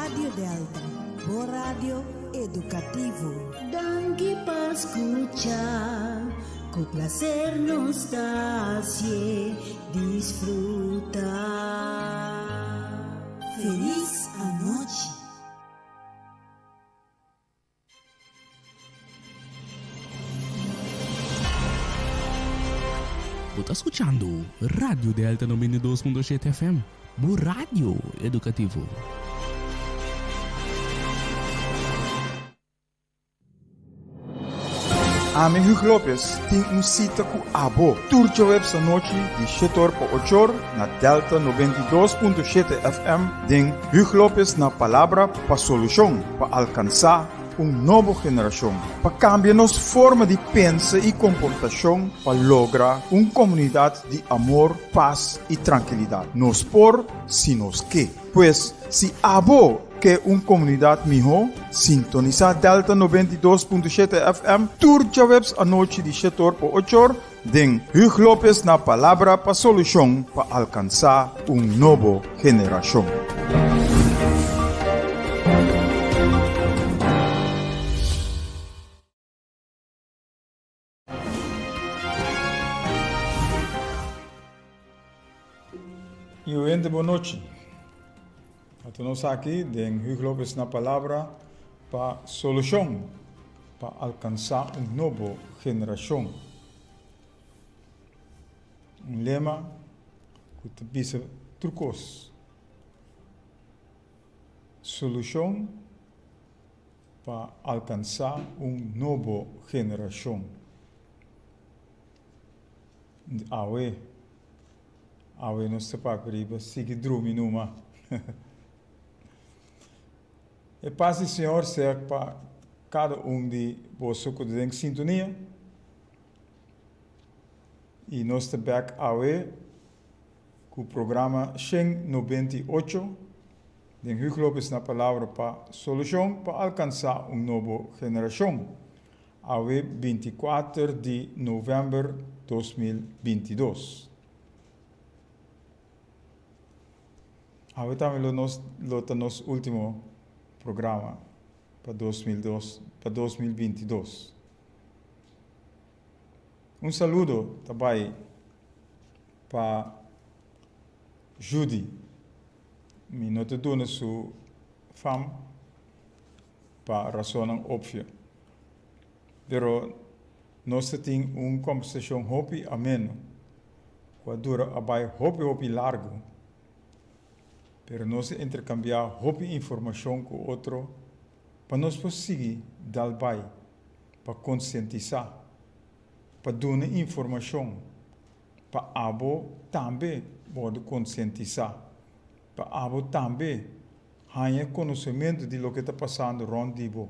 Radio Delta, o radio educativo. Danke pa escuchar, con placer nos hace disfrutar. Feliz anoche. Está escuchando Radio Delta 92.7 FM, o rádio educativo. Ame Hugo Lopes tem cita com Abo. Turte web essa noite de 7 horas para 8 horas na Delta 92.7 FM. Den Hugo Lopes na palavra para solução, para alcançar nova geração. Para cambiar nossa forma de pensar e comportação para lograr uma comunidade de amor, paz e tranquilidade. Nos por, se nos que. Pois, se Abo que uma comunidade melhor, sintoniza Delta 92.7 FM, turja webs a noite de 7 horas para 8 horas, den Hugo Lopes na palavra para solução para alcançar uma nova geração. E boa noite. Nós aqui den Hugo Lopes na palavra para solução, para alcançar uma nova geração. Lema que te pisa trucos. Solução para alcançar uma nova geração. Awe não se pode riba, sigue dormir numa. E paz Senhor seja para cada de vocês que tem sintonia. E nós estamos back away com o programa 198. Den Hugo Lopes na palavra para solução para alcançar uma nova geração. Away 24 de novembro de 2022. Away também o nosso último programa para 2022. Um saludo também para Judy. Me nota dona sua fama para razão óbvia. Pero nós temos uma conversação hopi ameno. Que dura abai hopi largo. Pero nós intercambiar hopi informação com o outro para nós conseguir dar bai, para conscientizar, para dar informação, para abo também pode conscientizar, para abo também ganhar conhecimento de lo que está passando rondibo,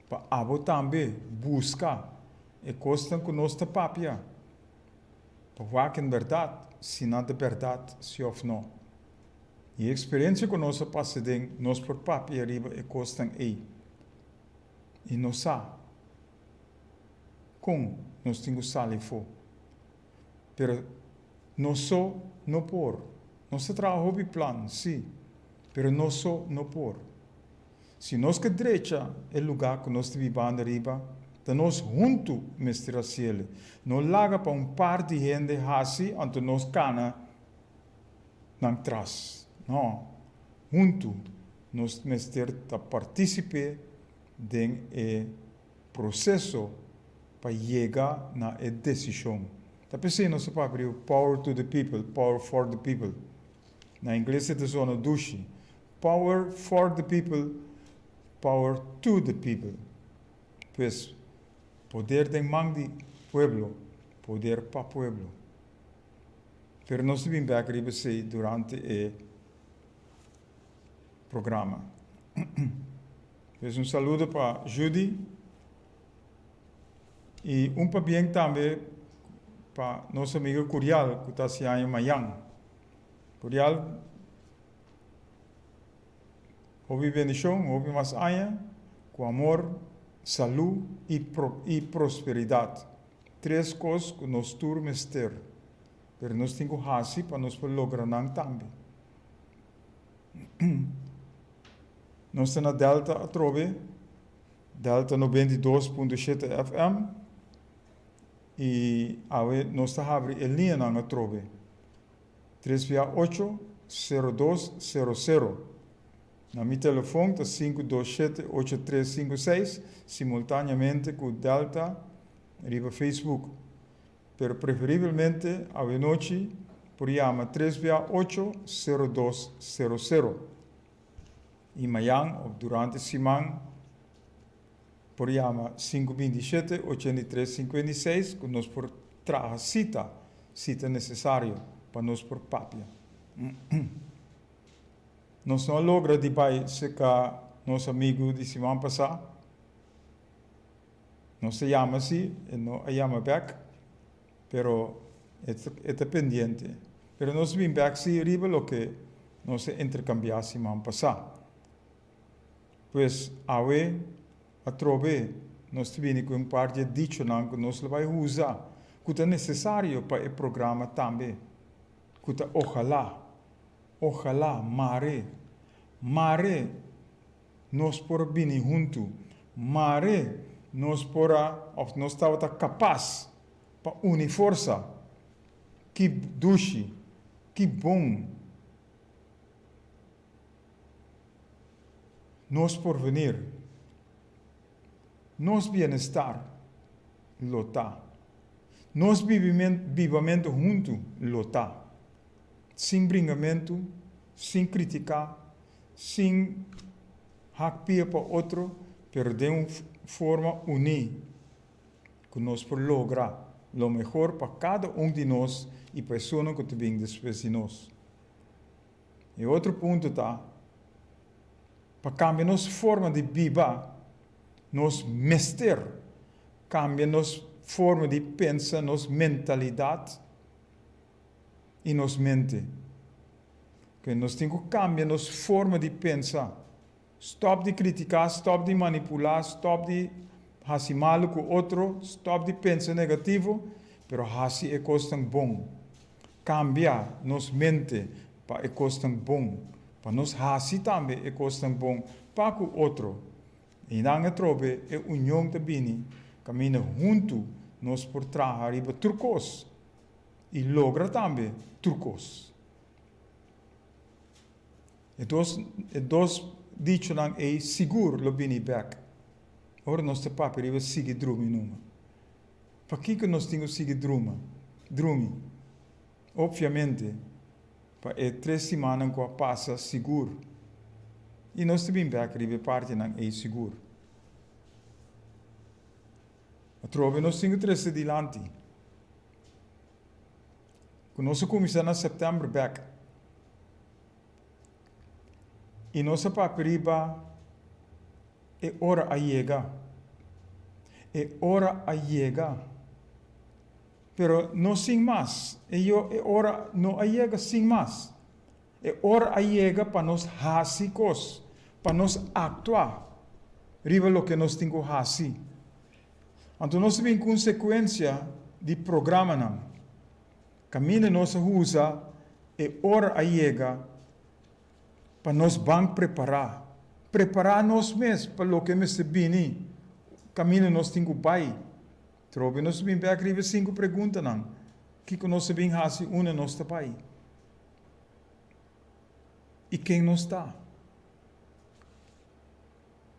para abo também buscar e coisa que nós está papia, para ver que é verdade, se não é verdade, se ou não. E a experiência que nós passamos, nós por papi arriba e costam aí. E nós sabemos como nós temos que sair fora. Mas nós só não por. Nós trabalhamos o plano, sim. Mas nós só não por. Se nós que direita é o lugar que nós vivemos arriba, então nós juntos mestre cielo. Não larga para par de gente assim, então nós cana não traz. Não, junto nós mestre participar do processo para chegar na decisão. Tá pensando nós para abrir power to the people, power for the people. Na inglês é da zona dushi. Power for the people, power to the people. Pues poder de man de pueblo, poder para pueblo. Pero nós vim back arriba durante o programa. Um saludo para Judy e para bem também para nosso amigo Curial, que está se em Miami. Curial, houve bendição, houve mais aia, com amor, saúde e prosperidade. Três coisas que nós turmos ter. Mas nós temos que para nós lograr também. Nós estamos na Delta a trove, Delta 92.7 FM, e nós estamos abrindo a linha na trove, 368-0200. Na meu telefone está 527-8356, simultaneamente com Delta, riba Facebook. Pero preferivelmente, a noite, por chama 368-0200. E amanhã, ou durante a semana, por chama 527-8356, que nós por trazer cita necessário para nós por papia. Nós não logra de pai se cá nosso amigo de semana passada. Nós se chama assim, e não chama back, pero é pendiente. Pero nós vim back se riba lo que nós se intercambiar semana passada. Pois a trove nós tivemos com par de dicho que nós vai usar, que é necessário para o programa também. Que ojalá, mare, nós por bem junto, mare, nós estava capaz para unir força, que duche, que bom, nós por venir, nós bem-estar, lota, nós vivamento junto, lota. Sem bringamento, sem criticar, sem hackpia para outro, pero de uma forma unida, que nós por lograr o melhor para cada de nós e pessoa que vem depois de nós. E outro ponto está, para cambiar nossa forma de viver, nosso mestre, cambia nossa forma de pensar, nossa mentalidade, e nos mente. Que nós temos que cambiar nossa forma de pensar. Stop de criticar, stop de manipular, stop de fazer mal com o outro, stop de pensar negativo, pero fazer é coisa bom. Cambiar nossa mente para é coisa bom. Para nós fazer também é coisa bom para o outro. E não trove é união também, caminha junto nós por trabalhar e turcos. E logra também turcos. E dois dicho lang é seguro lo bini back. Ora nós te papi riva sigue drumi numa. Para que nós temos sigue drumi? Obviamente, para 3 semanas que passa seguro. E nós te bim back riva parte lang é seguro. A trove nós temos 3 adiante. Nós começamos em setembro back. E nossa paperiba é hora a chegar. É hora a chegar. Pero não sem mais. É hora não a chegar sem mais. É hora a chegar para nós fazer coisas, para nós actuar. Riba o que nós temos que fazer. Então nós temos consequência de programa não. Caminho nossa usa é hora a chegar para nós vamos preparar nós mesmos para o que me se bini. Caminho nós temos que pai. Trobe nós bem para escrever 5 perguntas não. Que nós bem fazer uma nós está pai. E quem nós está?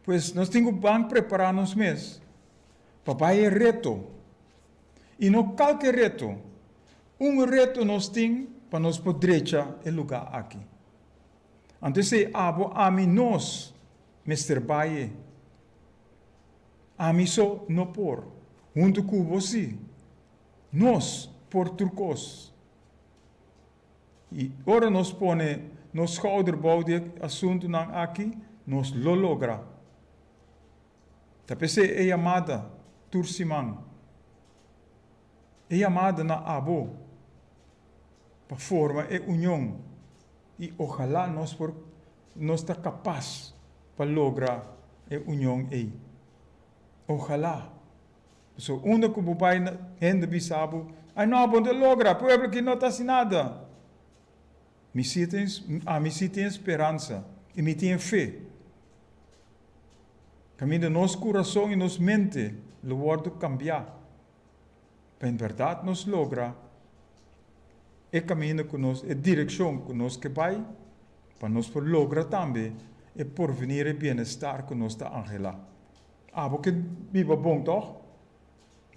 Pois nós temos que preparar nós mesmos. Papai é reto. E não qualquer reto. Reto nós temos para nós poder o lugar aqui. Antes de a mim nós, Mr. Baye, a mim só não por, junto com você, nós por turcos. E ora nós põe nos schouderbouw de assunto aqui, nós lo logra. Tapese é chamada tursimang, é chamada na abo, para forma é união. E ojalá nós está capaz para lograr a união aí. Ojalá. So, onde que o pai ainda bisabo, não pode lograr, pueblo que não está sem nada. Me tem esperança e me tem fé Caminho de nosso coração e nossa mente, o wordo cambiar. Para em verdade nos logra, é caminho que nós, é direção que nós que vai, para nós por logra também, é por venir e bem-estar que nós está angela. Porque viva bom toch?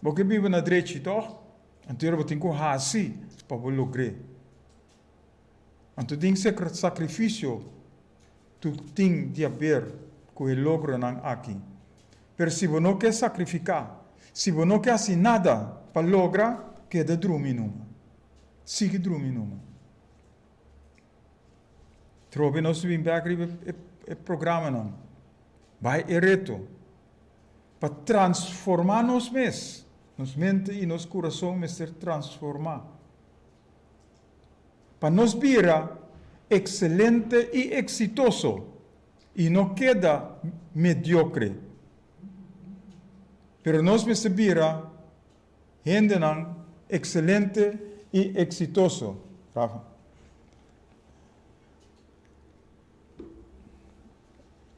Porque viva na direita toch? Então eu tenho que fazer para lograr. Então tem sacrifício, tu tem de haver que ele logra aqui. Mas se você não quer sacrificar, se você não quer fazer nada para lograr, queda dormir numa. Siga dormir numa. Trobe nós vim para o programa não. Vai reto para transformar nos mesmos, nos mente e nos coração, mas ser transformar. Para nos vira excelente e exitoso e não queda mediocre. Pero nós me vira gente excelente e exitoso. Rafa.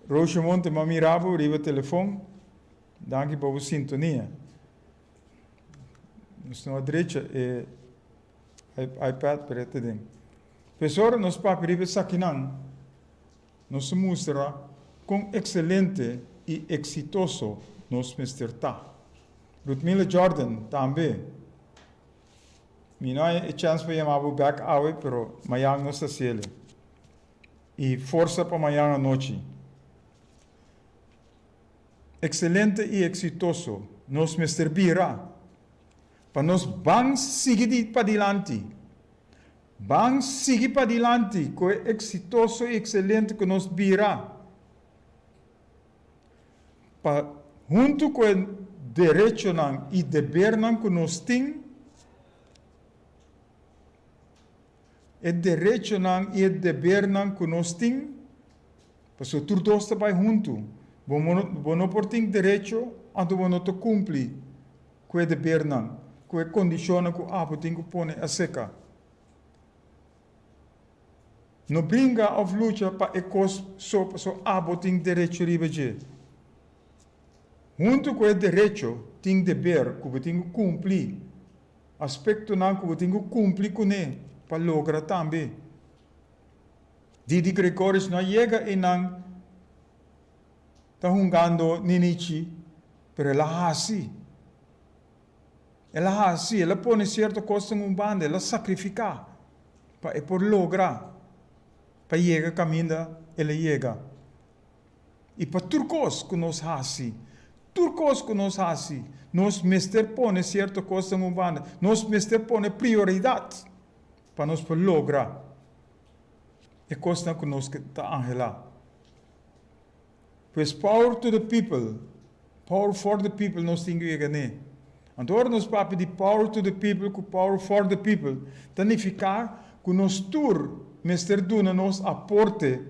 Roche Monte mamirabo, riba telefone, danke para a sintonia. Na direita é iPad para te den. Pessoal, nos papi riba sakinan, nos mostra com excelente e exitoso nos mesterta. Ruthmila Jordan também. Minha é chance para chamar o back away, pero amanhã não está sele. E força para amanhã à noite. Excelente e exitoso nos servirá para nós vamos seguir para diante. Vamos seguir para diante com o exitoso e excelente que nos virá. Para junto com o direito e dever que nós temos, o direito e o dever que nós temos, para que tudo está vai junto. Você não tem direito, então você não cumpre com o dever, com a condição que você tem que pôr a seca. Não brinca a luta para que você tem direito a ribejar. Junto com o direito, tem dever que você tem que cumprir. Aspecto que você tem que cumprir com ele, para lograr também. Didi Gregorius não chega e não está jogando ninichi, pero ela assim. Ela assim, ela põe certa coisa em banda, ela sacrifica para por lograr, para chegar caminho, ela chega. E para turcos que nós assim, turcos que nós assim, nós mestre põe certa coisa em banda, nós mestre põe prioridade para nós por lograr. É coisa que nós está angelado. Pois power to the people, power for the people, nós temos que ganhar. Então, nós papi de power to the people, com power for the people, significa que nós tur, mestre duna, nos aporte,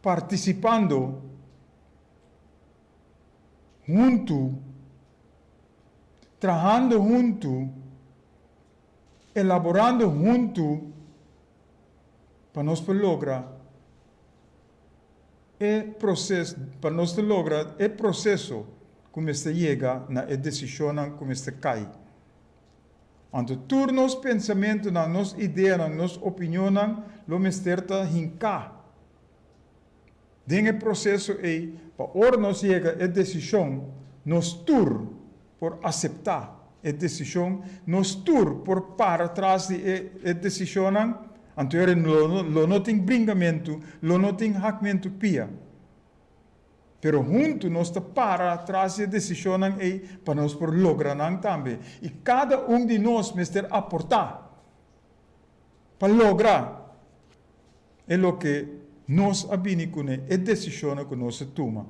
participando, junto, trabajando junto, elaborando junto, para nós lograr o processo, para nós lograr o processo como se chega na decisão como se cai. Então, todos os pensamentos, as ideias, as opiniões, lo mesterta hinka. Dentro do processo aí, para hora nós chega a decisão, nós tur por aceitar a decisão, nós tur por para trás de decisão. Então, lo não tem brincamento, lo não tem hackmento pia. Pero junto nós está para atrás de decisão aí para nós por lograr também. E cada de nós mestre aportar para lograr é o que nós abinimos é decisão que nós toma.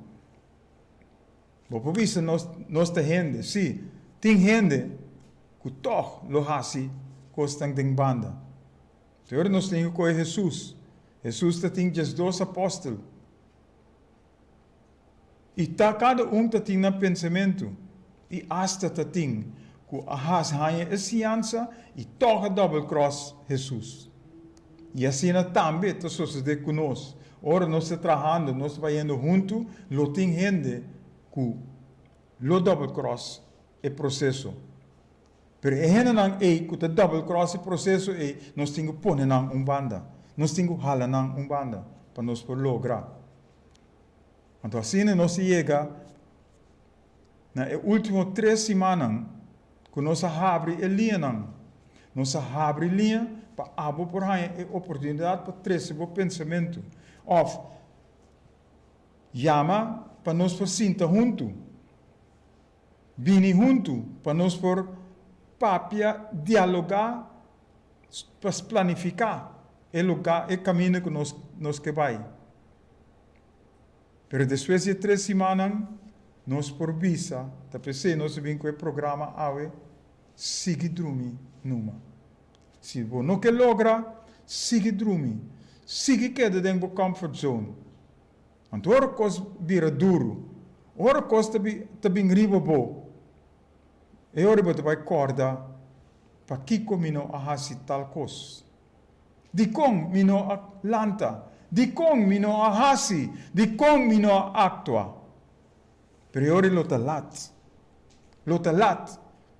Por isso nós tem gente, sim, tem gente que toch lo hasi costan tem banda. Então nós temos com Jesus. Jesus tem 12 apóstolos. E cada tem um pensamento. E hasta tem que a hanha ciência e toca double cross Jesus. E assim também está sucedendo conosco. Ora nós estamos trabalhando, nós estamos indo junto, lo tem gente que lo double cross é processo. Pero gente não é que o double cross é processo é nós temos que pôr na banda, nós temos que halar na banda para nós por lograr. Então assim nós chega na última 3 semanas que nós abre a linha, nós abre a linha para abrir por aí a oportunidade para trazer o pensamento. Ou chama para nós por sentar junto, vir junto para nós por papia dialogar, para planificar o lugar, o caminho que nós que vai. Pero depois de 3 semanas nós por visa, tá pensei nós vim com o programa ave, sigue dormir numa. Se você não quer lograr, sigue dormir. Sigue queda dentro da comfort zone. Então, ora coisa vira duro. Ora coisa também riba bo. E ora você vai acordar para que comino a hasi tal coisa. Di kong mino a lanta. Di kong mino a hasi. Di kong mino a actua. Pero ora lo talat. Lo talat.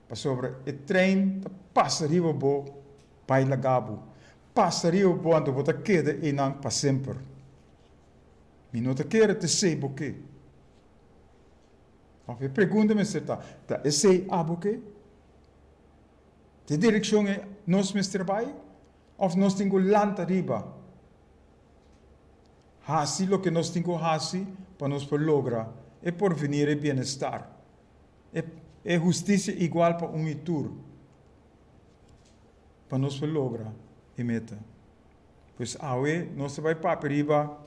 Pa sobre e trein passa riba bo. Pai lagabo. Passaria o ponto para queda e não para sempre. E não te quer te sei porque. Of pergunta-me se tá sei a porque? De direção é nós mesmos trabalho? Of nós temos lanta riba? Hasi lo que nós temos hasi para nós por lograr é por venir e bem-estar. É justiça igual para itur. Para nós por lograr. E meta. Pois awe, nós vai para riba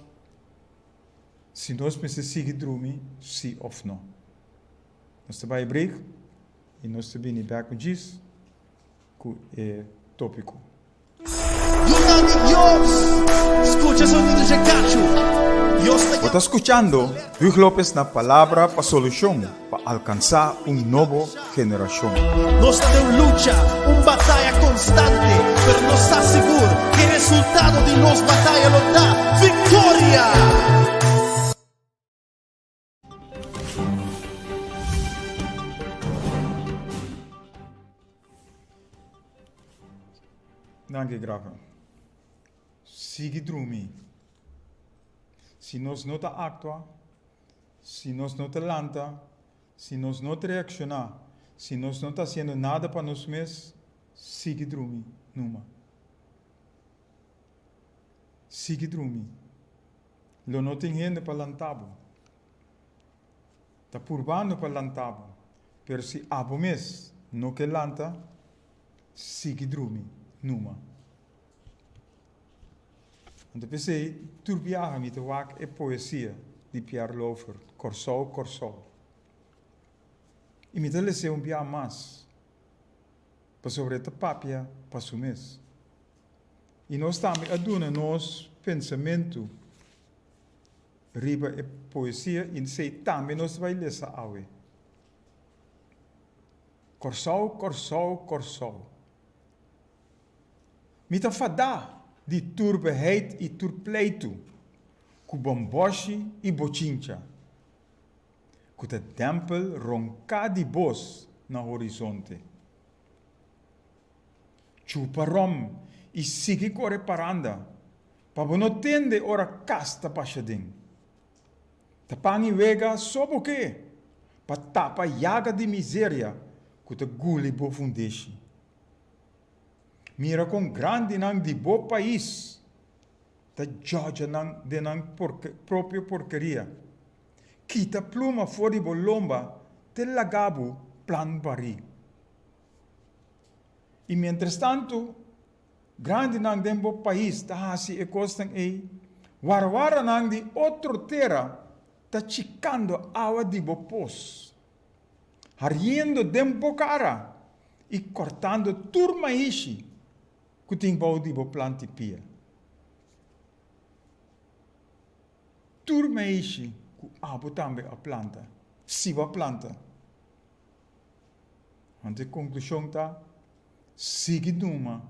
se nós precisamos seguir dormir, sim ou não. Nós vai break e nós vamos back com isso, que é tópico. Você está escutando Luis López na palavra para solução, para alcançar nova geração. Nós temos luta, batalha constante, mas nós estamos seguros que o resultado de nossa batalha nos dá vitória. Danke, grava. Sigue dormir. Se nós não actua, se nós não lanta, se nós não reaccionar, se nós não está fazendo nada para nós mesmos, sigue dormir numa. Sigue dormir. Lo não tem gente para lantabo. Está purbando para lantabo. Mas se abo mesmo não quer lanta, sigue dormir numa. Então pensei, turbiaga me te wak é poesia de Pierre Lofer, Corsol, Corsol. E me te lese bia mais, para sobre esta papia, para sumes. E nós também aduna nos pensamento, riba é poesia, e sei também nós vai ler essa awe. Corsol, Corsol, Corsol. Me te fadar de turbeheid e turpleito, com bomboshi e bochincha, com o tempel ronca de bos na horizonte. Chuparom e sigue corre paranda, para não tende ora casta pachadin. Tapangi vega sobo que, para tapa yaga de miséria, com o guli bofundeshi. Mira com grande nang de bom país, da Georgia nang de nang própria porcaria. Quita pluma fora de bolomba, te lagabo plan bari. E mientras tanto, grande nang de bom país, da hasi e costan warwara nang de outro terra, ta chicando água de bom pos. Hariendo dempo cara e cortando turma ishi. Que tem bom de planta pia. Turma ishi, que abo também a planta. Siva planta. Ante a conclusão tá, sigue numa,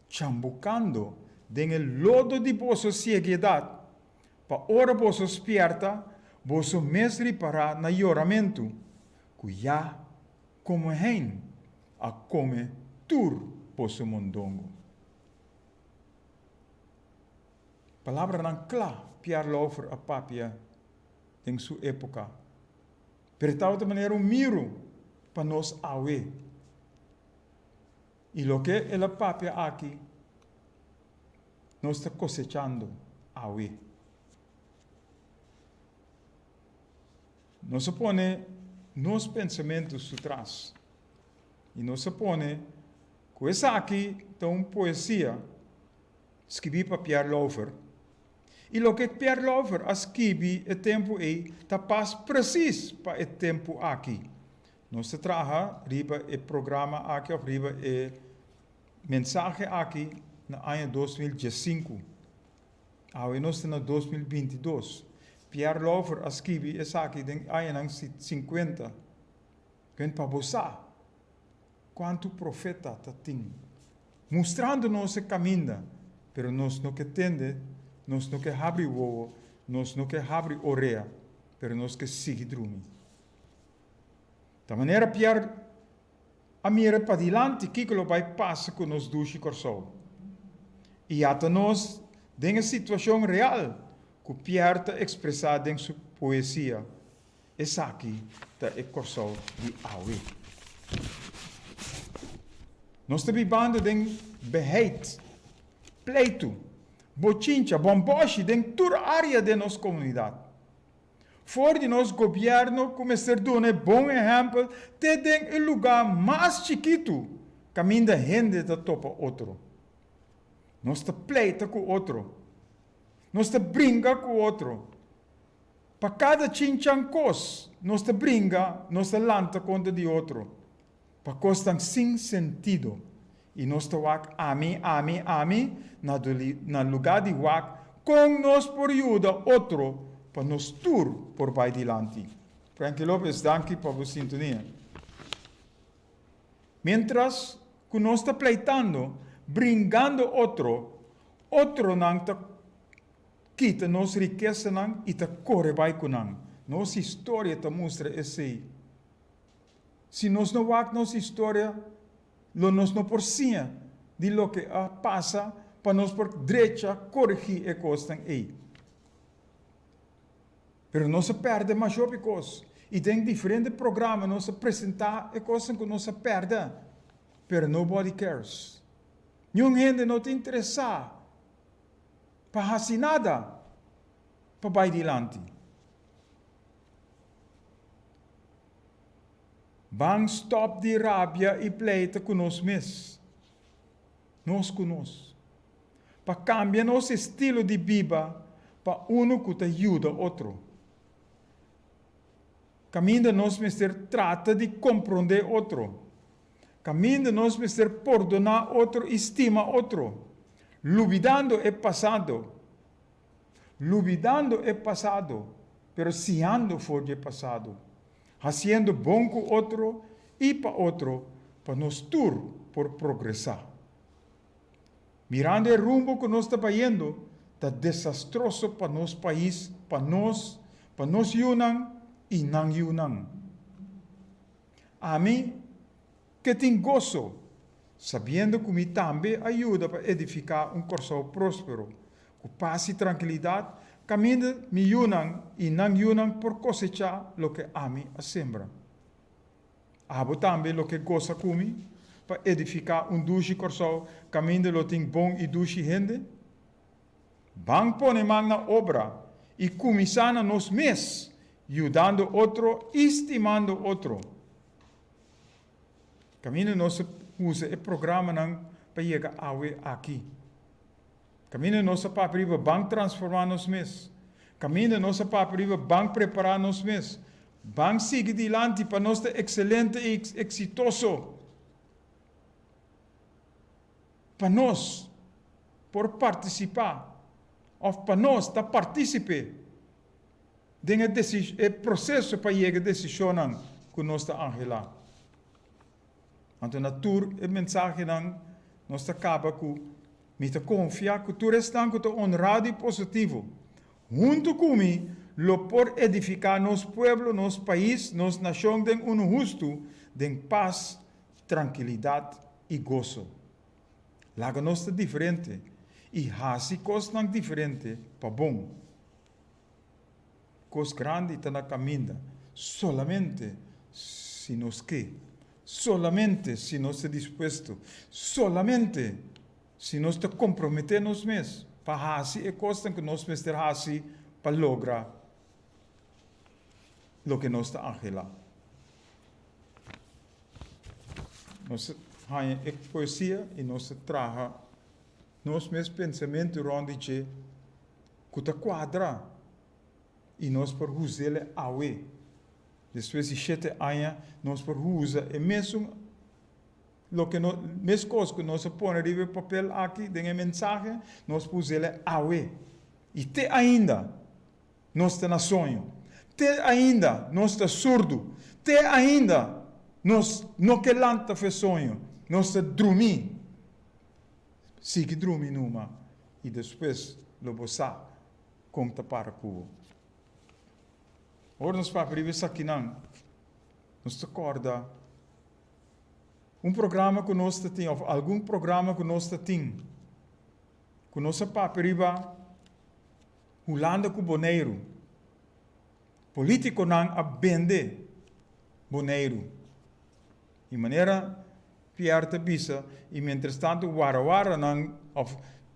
chambucando, den el lodo de vossa ceguedade, para ora vossa esperta, vosso mes reparar na lloramento, cuya como hen a come tur vosso mondongo. Palavra não clara, Pierre Laufer a papia em sua época. Pero de tal maneira um miro para nós awe. E lo que ela papia aqui, nós está cosechando awe. Nós se põe nos pensamentos atrás. E nós se põe com essa aqui, então poesia, escrevi para Pierre Laufer. E o que Pierre Laufer escreve o tempo aí, está paz preciso para o tempo aqui. Nós se traga riba o programa aqui, ou riba o mensagem aqui, no ano 2015. Agora nós estamos em 2022. Pierre Laufer escreve essa aqui, no ano 50. Quem para você, quanto profeta tem, mostrando-nos o caminho, pero nós não entendemos. Nós não queremos abrir o ovo, nós não queremos abrir a orelha, mas nós queremos seguir dormindo. Da maneira, Pierre, a mira para diante, que ele vai passar com nós dois coração. E até nós, em uma situação real, que Pierre está expressado em sua poesia, essa aqui está o coração de Awe. Nós estamos vivendo em beheid, pleito, bochincha, bomboche, em toda a área da nossa comunidade. Fora de nosso governo, começar a dar um bom exemplo, tem um lugar mais chiquito, caminho da gente da topa outro. Nós te pleita com o outro. Nós te brinca com o outro. Para cada chinchancos, nós te brinca, nós te lanta contra de outro. Para coisas sem sentido. E nós te wak, ami, na lugar de wak, com nós por ajuda outro, para nos tur por vai dilante. Frankie Lopez, danke para a sintonia. Mientras que nós está pleitando, brincando outro não está quita nossa riqueza não e está corre vai com não. Nossa história está mostra esse. Se nós não wak nossa história, nós não por cima de lo que passa para nós por direita corrigir a coisa aí. Pero não se perde mais coisas. E tem diferentes programas, nós apresentar a coisa que nós perde. Pero nobody cares. Nenhuma gente não te interessa para fazer nada para vai adiante. Vamos stop de rabia e pleita com nós mesmos. Nós conosco. Para cambiar nosso estilo de vida para um que te ajuda outro. Caminho de nós mesmos trata de compreender outro. Caminho de nós mesmos perdonar outro, estima outro. Olvidando o passado. Olvidando o passado, pero siendo for o passado. Haciendo bom com outro e para outro, para nós tur por progressar. Mirando o rumbo que nós estamos indo, está desastroso para nosso país, para nós Yunnan e não Yunnan. A mim, que tenho gozo, sabendo que me também ajuda para edificar um coração próspero, com paz e tranquilidade, caminho me Yunnan e não Yunnan por cosechar o que a mim a sembra. Abo também o que goza comigo, para edificar um duche coração, caminho lo tem bom e duche gente. Vamos pôr na obra e começar a nós mesmos, ajudando outro, estimando outro. Caminho nós usa o programa para chegar aqui. Caminho nossa para banco transformar nós mesmos. Caminho nossa para banco preparar nós mesmos. Banco seguir adiante para nós ser excelente e exitoso. Para nós, por participar, ou para nós, participar do processo para chegar a decisão que nós está angelar. Então, na tour, a mensagem nós acaba com Me te confia que tu restan que te honrado e positivo. Junto comigo, lo por edificar nos pueblo, nos país, nos nación den un justo, den paz, tranquilidad e gozo. Laga nos te diferente. E hasi cosas diferente para bom. Cos grande está na caminha. Solamente se nos que. Solamente se nos está dispuesto. Solamente se nos te comprometemos mesmo. Para hasi é coisa que nós mesmo hasi para lograr lo que nos está angelado. Nós temos poesia e nós traga nós mesmos pensamento rond que te quadra e nós por usar awe. Depois de 7 anos nós por usar e mesmo lo que nós mesmo coisa que nós põe no papel aqui, tem mensagem, nós por usar awe. E te ainda nós está na sonho. Te ainda nós está surdo. Te ainda nós não que lanta faz sonho. Nós está dormir. Sigue dormir numa e depois lo bossa conta para cubo. Ora nós para privar aqui não. Nós acorda programa que nós tem ou algum programa que nós tem. Que nós para privar Holanda com Boneiro. Político não abende Boneiro. De maneira piarte bisa e mientras tanto wara nang of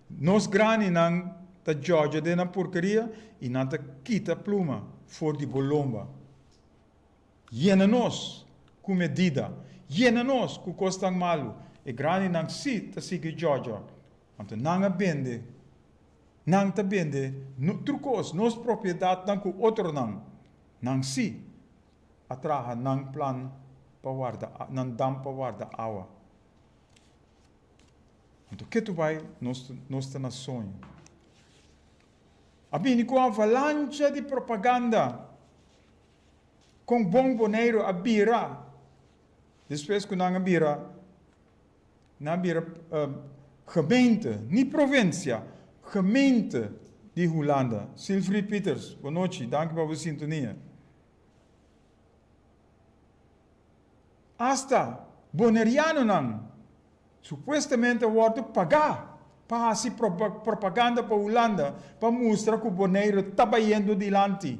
nos grani nang ta Georgia de na porcaria e na ta quita pluma for di bolomba. Jena nos com medida, jena nos com costang malu e grani nang si ta sigue Georgia. Anto nang abende, nang ta bende, trucos nos propriedade nang com outro nang si atraha nang plan pawarda, nang dam pawarda awa. Então, que tu vai, nós na sonho. Abini com a avalanche de propaganda, com bom boneiro a bira, depois que não bira, gemeente, niet província, gemeente de Holanda. Silfried Peters, boa noite, dank voor uw sintonia. Hasta boneriano não. Supostamente wordt pagar para fazer propaganda para a Holanda, para mostrar que o Boneiro está indo adiante.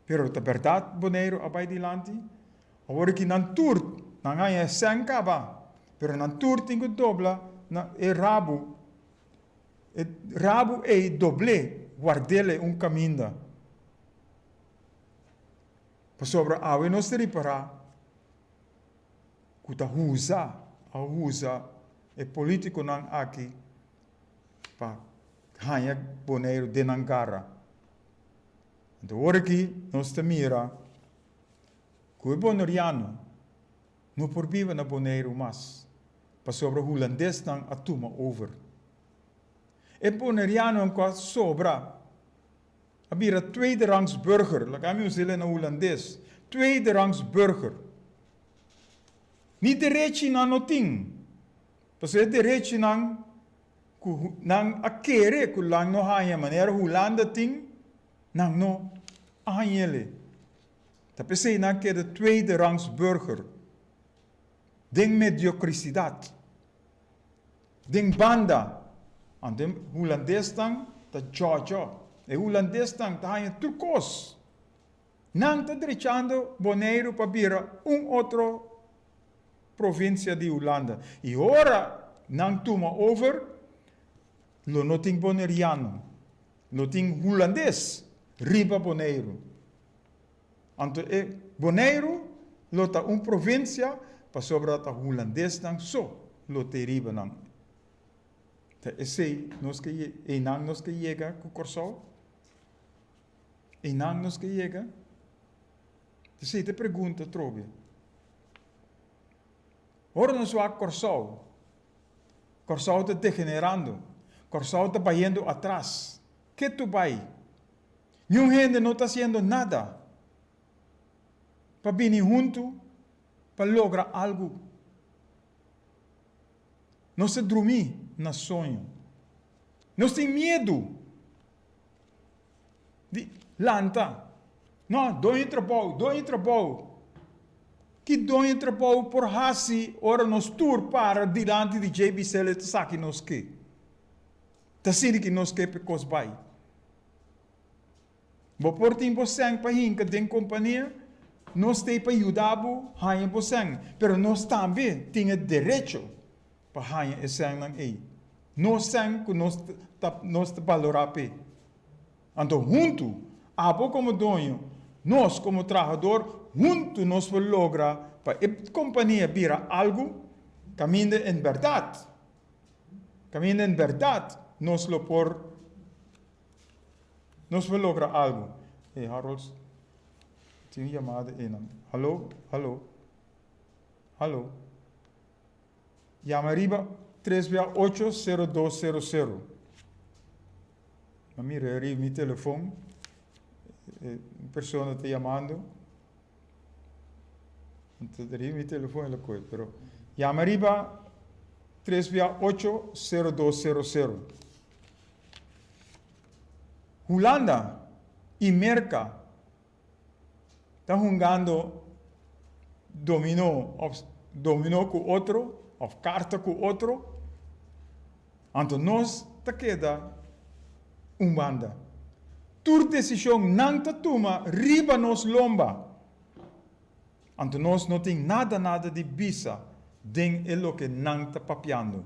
Pero a verdade, Boneiro vai adiante. Agora que não tur, não é sem caba, pero não tur tem que dobrar, é rabo é doble, guardele caminho. Para sobre a água nós temos para que usa é político não aqui para ganhar Boneiro de Nangara. Então, agora aqui nós mira que o boneriano não por viver na Boneiro mas para sobre o holandês não a toma over. E boneriano enquanto sobra a tweede rangs burger, lá gaan we zeggen na holandês, tweede rangs burger. Niet direito na noting. Porque direito nang akere ku lang no hanya maneira Holanda ting nang no ahanyele. Tapi sei na que de tweede rangs burger. Ding mediocricidade. Ding banda. Aan dem Holandês tang ta Georgia. E Holandês tang ta hanya turcos. Nang ta direitando Boneiro para bira outro província de Holanda. E ora, não toma over, lo não tem boneriano, lo tem holandês, riba Boneiro. Então, Boneiro, lo ta província, para sobre a holandês, não só, lo te riba não. Então, esse, nós que chega com o Corsol, e não nós que chega, você te pergunta, trobe. Ora nós vamos Corsol. Corsol está degenerando. Corsol está indo atrás. Que tu vai? Nenhum gente não está fazendo nada para vir junto para lograr algo. nós se dormir na sonho. Nós tem medo de lanta. Não, doi trabalho. Que doi trabalho por hasi, ora nos tour para diante de JBC te saki nos que. Ta siri que nos que pecos bai. Bo por tempo sang pa hinka den companhia, nós tem para ajudar a hanha po sang, pero nós também tem direito para hanha e sang nang ei. Nós sang que nós te valorar pe. Então junto, abo como dono, nós como trabalhador, junto nós vamos lograr para a companhia vira algo, caminho em verdade. Caminho em verdade, nós lo por nós vamos lograr algo. Hey Harold, tem uma chamada aí. Alô. Llama arriba 368-0200. Mira, arriba mi telefone. Persona te llamando. Arriba mi telefone la coisa, pero llama arriba 368-0200. Holanda e Merca estão jogando dominó com outro, ou carta com outro. Então nós te queda banda. Tur decisão não te toma, riba nos lomba. Então nós não tem nada de bisa, den é lo que não te papiando.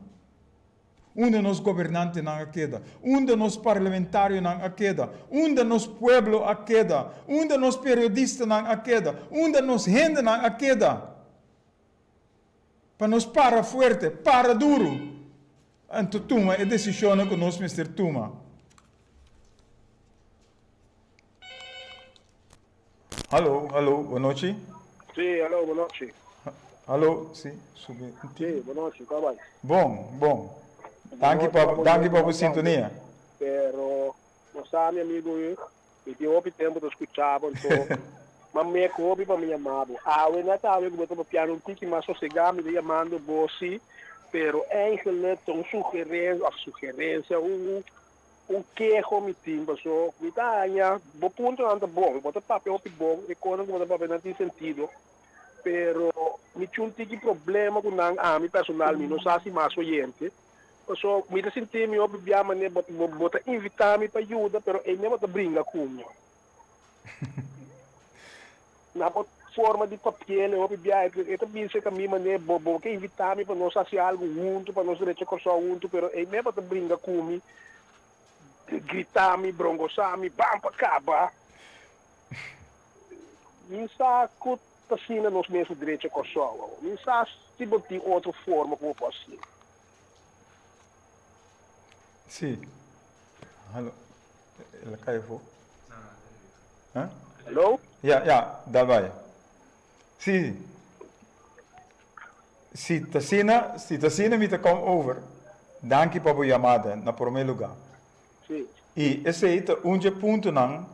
Onde nos governantes não queda, onde nos parlamentários não queda, onde nos pueblo queda, onde nos periodistas não queda, onde nos gente não queda. Para nos para forte, para duro. Então toma a decisão que nós mister toma. Alô, boa noite. Sim, alô, boa noite. Alô, sim, subi. Sim, boa noite, como vai? Bom. Danke por sintonia. Pero, não sabe, amigo, eu tive tempo de escutar, então, mas me coube para me chamar. Eu não estava com piano um pouquinho mais sossegado, me chamando você, pero eigenlijk uma sugerência, queijo me timba, so, me dá, vou ponto não tá bom, vou papel bom, e quando vou papel não tem sentido, pero me tinha um problema com a mim personal, não sabe mais oyente. So, me senti me obviamente né, bota invitar-me para ajuda, pero ele não bota brinca comigo. Na forma de papel, obviamente, ele também se caminha né, que invitar-me para nós fazer algo junto, para nós direito correr junto, pero ele não bota brinca comigo, gritar-me, broncoçar-me, bam para acabar. Me saco assim nós mesmos direito correr, me saco se botar outra forma como possível. Sim. Alô. Ela caiu. Hã? Alô? Ja, daarbij. Sim. Se Tacina me te come over, danke por a chamada, na primeiro lugar. Sim. E esse é um ponto não,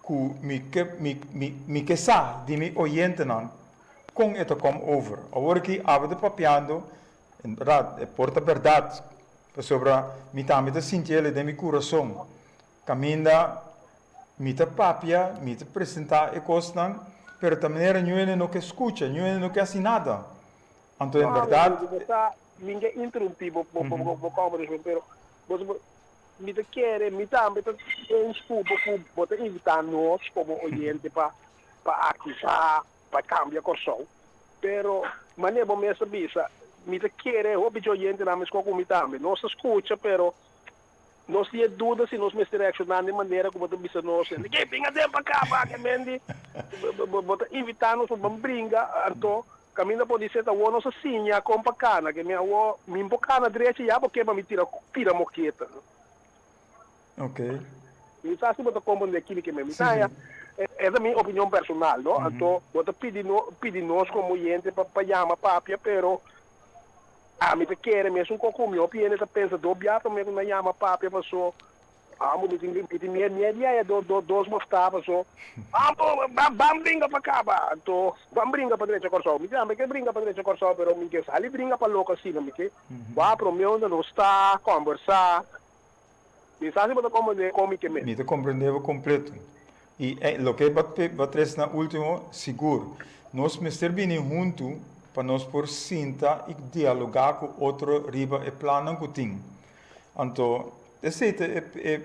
que me que sa de me oriente não, com esse come over. Agora que abre papiando, em verdade, porta verdade sobre me também te sentir de meu coração. Caminha, me te papia, me te apresentar e coisas não, pero também não não que escuta, não que assim nada. Então, em verdade, ninguém interrompiu o conversa, pero me te quer, me também te desculpa por invitar nós como oriente para ativar, para cambiar a corção. Pero, mas não é bom mesmo bisa. Me te quer, o oriente na mesma como também. Nós escuta, pero nós temos dúvidas se nós me direcionar de maneira como tu bisa nós. Ninguém pinga tempo para cá, que mendi. Invitar nós para brincar, então caminho pode ser que o nosso sinha com bacana, que me bacana direito já porque me tira moqueta. Ok. Me sabe se você compreende aquilo que me dá. É a minha opinião personal, não? Então, você pede nós como gente para chamar papia, pero me te quer mesmo com minha opinião, você pensa do biato mesmo na chama papia, passou Amo mit minha dos mostrava só. Vamos brincar para cá, então vamos brincar para direita corso. Me chama que brinca para direita corso, pero me que sali brinca para louco assim, me que. Vá pro meu onde não está conversar. E sabe para como que me. Me te compreendeva completo. E lo que batres na último seguro. Nós me bem junto para nós por cinta e dialogar com outro riba e plano que tem. Então, esse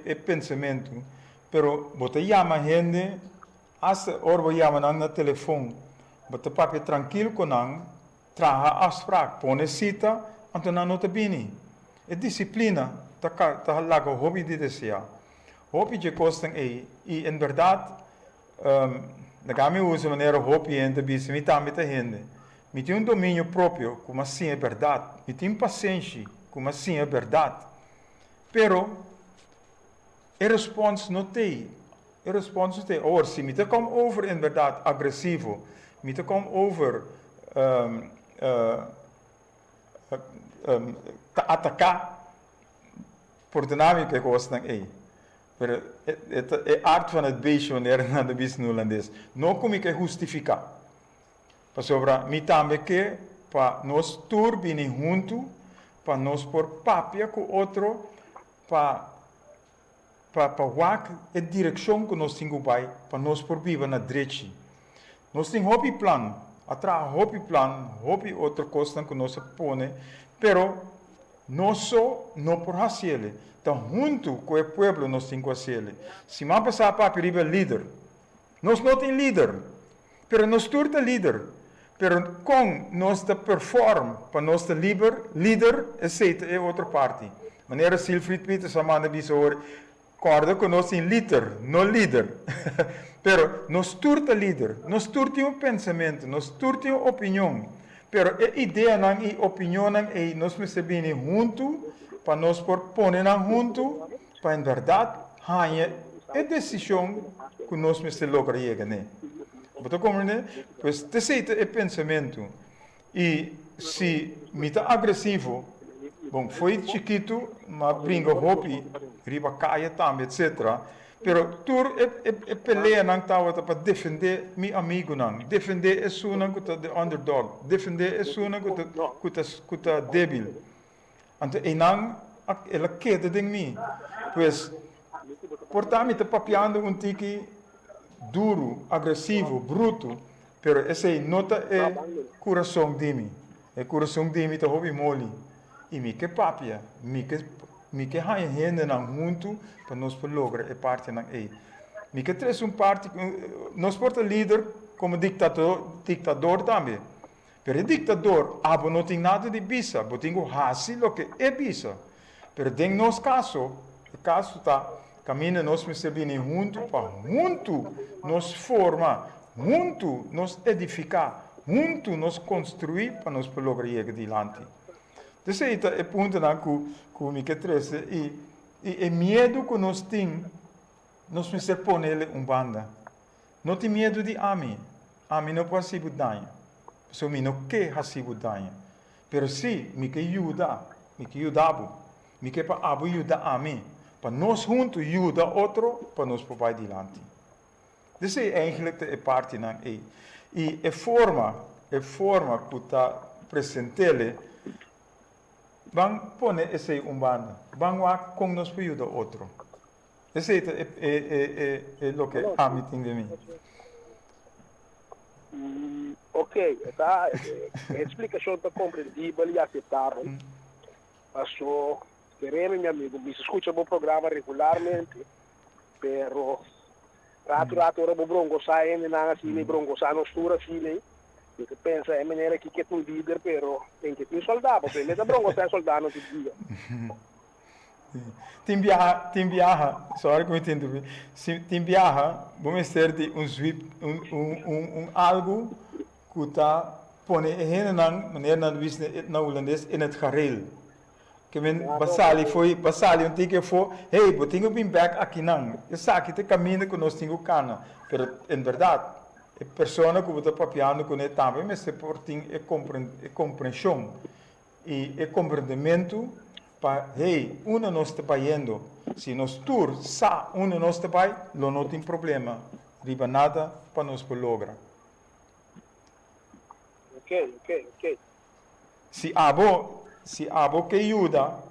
é pensamento, pero você chama gente, hasta orbo chama no telefone, você papi tranquilo com não, traga afspraak, põe cita, então não te bini. É disciplina, tá lá com hobby de desejar. Hobby de costam aí, e em verdade, na minha uso maneira hobby gente bisa, me tá met a gente, me tem domínio próprio, como assim é verdade, me tem paciência, como assim é verdade. Pero, a resposta não tem. A resposta não tem. Or, se me te come over inderdaad agressivo, me te come over te atacar, por dinâmica que was dan Pero, het aard van het beestje wanneer naar de beest nulandês. Não como que justificar. Para sobra, me também que, para nós tur bini junto, para nós por papia com outro, para wak a direção que nós temos para nós por viver na direita. Nós temos hobby plan, atrás hobby plan, hobby outra coisa que nós põe, pero nós só não por fazer. Então junto com o povo nós temos que fazer. Se não passar para riba líder, nós não temos líder, pero nós turta líder. Pero com nós te perform para nós te líder é outra parte. Meneer Silfried Peters, a man die hoor, corda que nós em líder, não líder. Pero nós turta líder, nós turta pensamento, nós turta opinião. Pero a ideia não e opinião não é nós me bem junto, para nós por poner junto, para em verdade, hanha a decisão que nós me se logra chegar, né? Você compreende? Pois esse é pensamento. E se me está agressivo, bom, foi chiquito, mas brinca hobby, riba caia também, etc. Pero tur é peleia não estava para defender meu amigo não, defender é sua não que the underdog, defender é sua não que tá débil. Então e não ela queda de mim, pois portanto está papiando tiki duro, agressivo, bruto, pero esse nota é coração de mim, é coração de mim tá hobby mole. E me que papia, me que hai gente não junto para nós lograr a parte não é. Me que traz parte, nós porta líder como ditador também. Pero ditador, abo não tem nada de bisa, bo tenho hasi lo que é bisa. Pero em nosso caso, o caso tá caminha nós me servindo junto para junto nos formar, junto nos edificar, junto nos construir para nós lograr ir adiante. Esse é o ponto que me interessa. E o medo que nós temos, nós precisamos pôr nele banda. Não tem medo de mim. Mim não pode ser dano. Só me não quer fazer dano. Mas se me quer ajudar, me quer ajudar, me quer para ajudar a mim. Para nós juntos ajudar outro, para nós poder adiante. Esse é eigenlijk a parte. E a forma que está presente, vamos pôr esse banda, vamos lá com nós para ajudar outro. Esse é o que a mim tem de mim. Ok, tá? A explicação está compreensível e aceitável. Passou, queremos, meu amigo, me escuta o programa regularmente, pero rato, o bronco sai, o bronco sai, não estura, assim, eu penso, é maneira que é um líder, pero tem que ter soldado, porque ele é bronco, sai soldado, não te diga. Tem viaja, sorry que eu entendo, tem viaja, vamos ter de sweep, algo que está põe a maneira na holandês, em het gareel. Que men basali que foi, hey, eu tenho bem back aqui não. Eu sei que tem caminho que nós temos cana, pero em verdade, a pessoa que está papiando com ele também, mas se por tem a compreensão e o compreendimento pa hey, uno non sta yendo. Se nos tour sa uno non sta bai, lo non tem problema. Riba nada pa nos per logra. Ok. Se abo que aiuta,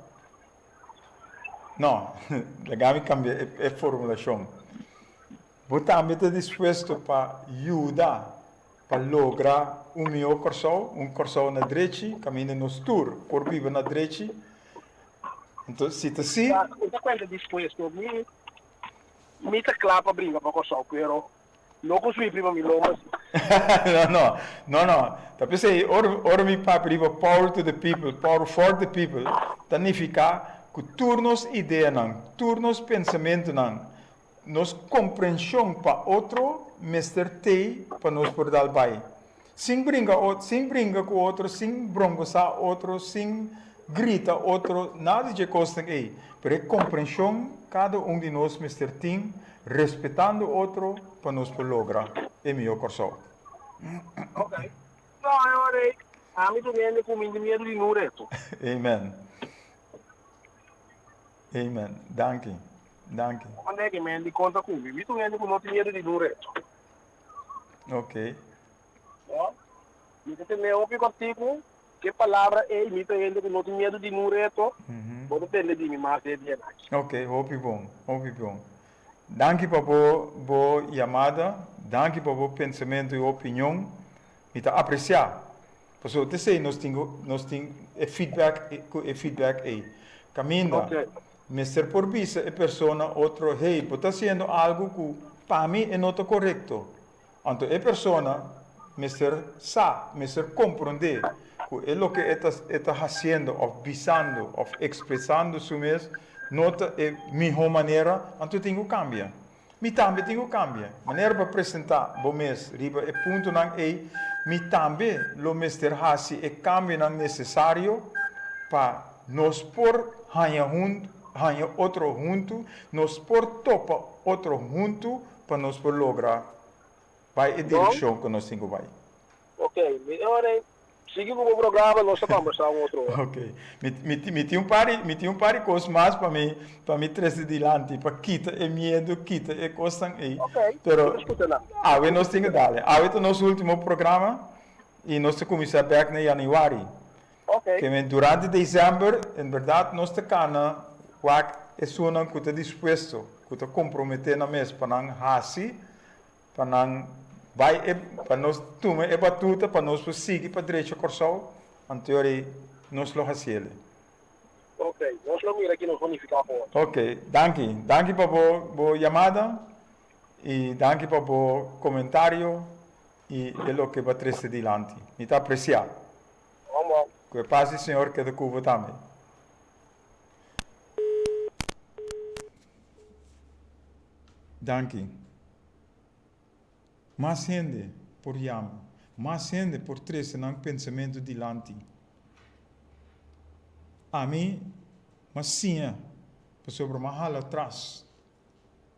no, legami cambia è formulazione. Você está disposto para ajudar, para lograr um corso na direita, caminho no tour, por viver na direita. Então, se está assim... Você está disposto, me está claro para brincar com o corso, pero não construir prima me lomas. não. Tá pensei, ora me papo riba power to the people, power for the people, significa que turnos ideia não, turnos pensamento não, nos compreensão para outro, mister te para nos por dar bai. Sem brinca com outro, sem broncoçar outro, sem grita outro, nada de costa aí. Pero compreensão cada de nós mister tem, respeitando outro para nos por lograr. É meu corso. Ok. Não, ora, a mim também com medo de não reto. Amen. Danke. Quando é que me andi conta comigo? Eu também com medo de não reto. Ok. Eu também ouvi contigo que palavra é me também com medo de não reto. Vou depender de mim mais de dia. Ok, ouvi bom. Danke para boa chamada, danke para o pensamento e opinião. Me tá apreciar. Por isso, eu sei, nós temos feedback aí. Caminho. Okay. Mister por vista é pessoa outro, hey, está fazendo algo que para mim é não correto. Então, é pessoa, mister compreender que é o que está fazendo, ou visando, ou expressando su mesmo, nota é melhor maneira, então tenho que cambiar. Me também tenho que cambiar. Maneira para apresentar, bom mês, riba é ponto não é, me também, o mister hasi é cambio não necessário para nos por hanha outro junto, nos por topa outro junto, para nos por lograr vai a direção que nós temos vai. Ok, agora seguimos o programa, nós vamos conversar outro. Ok, me tinha um par de coisas mais para me trazer adiante, para quitar o medo, quitar a coisa aí. Ok, pero escuta agora nós temos que dar. Agora é o nosso último programa e nós começamos a ver em janeiro. Ok. Que durante dezembro, em verdade, nós temos é sono que está disposto, que está comprometido na mesa para não hasi, para não para nós tomar a batuta, para nós seguir para a direita corso, então nós lo hacemos. Ok, nós vamos ir aqui nos unificar com outro. Ok, danke para a chamada e danke para o comentário e é o que vai trazer adiante. Me está apreciado. Vamos. Que paz, Senhor, que é da Cuba também. Danke. Mais gente por chama, mais gente por trazer um pensamento adiante. A mim, mas sim, sobre uma hala atrás.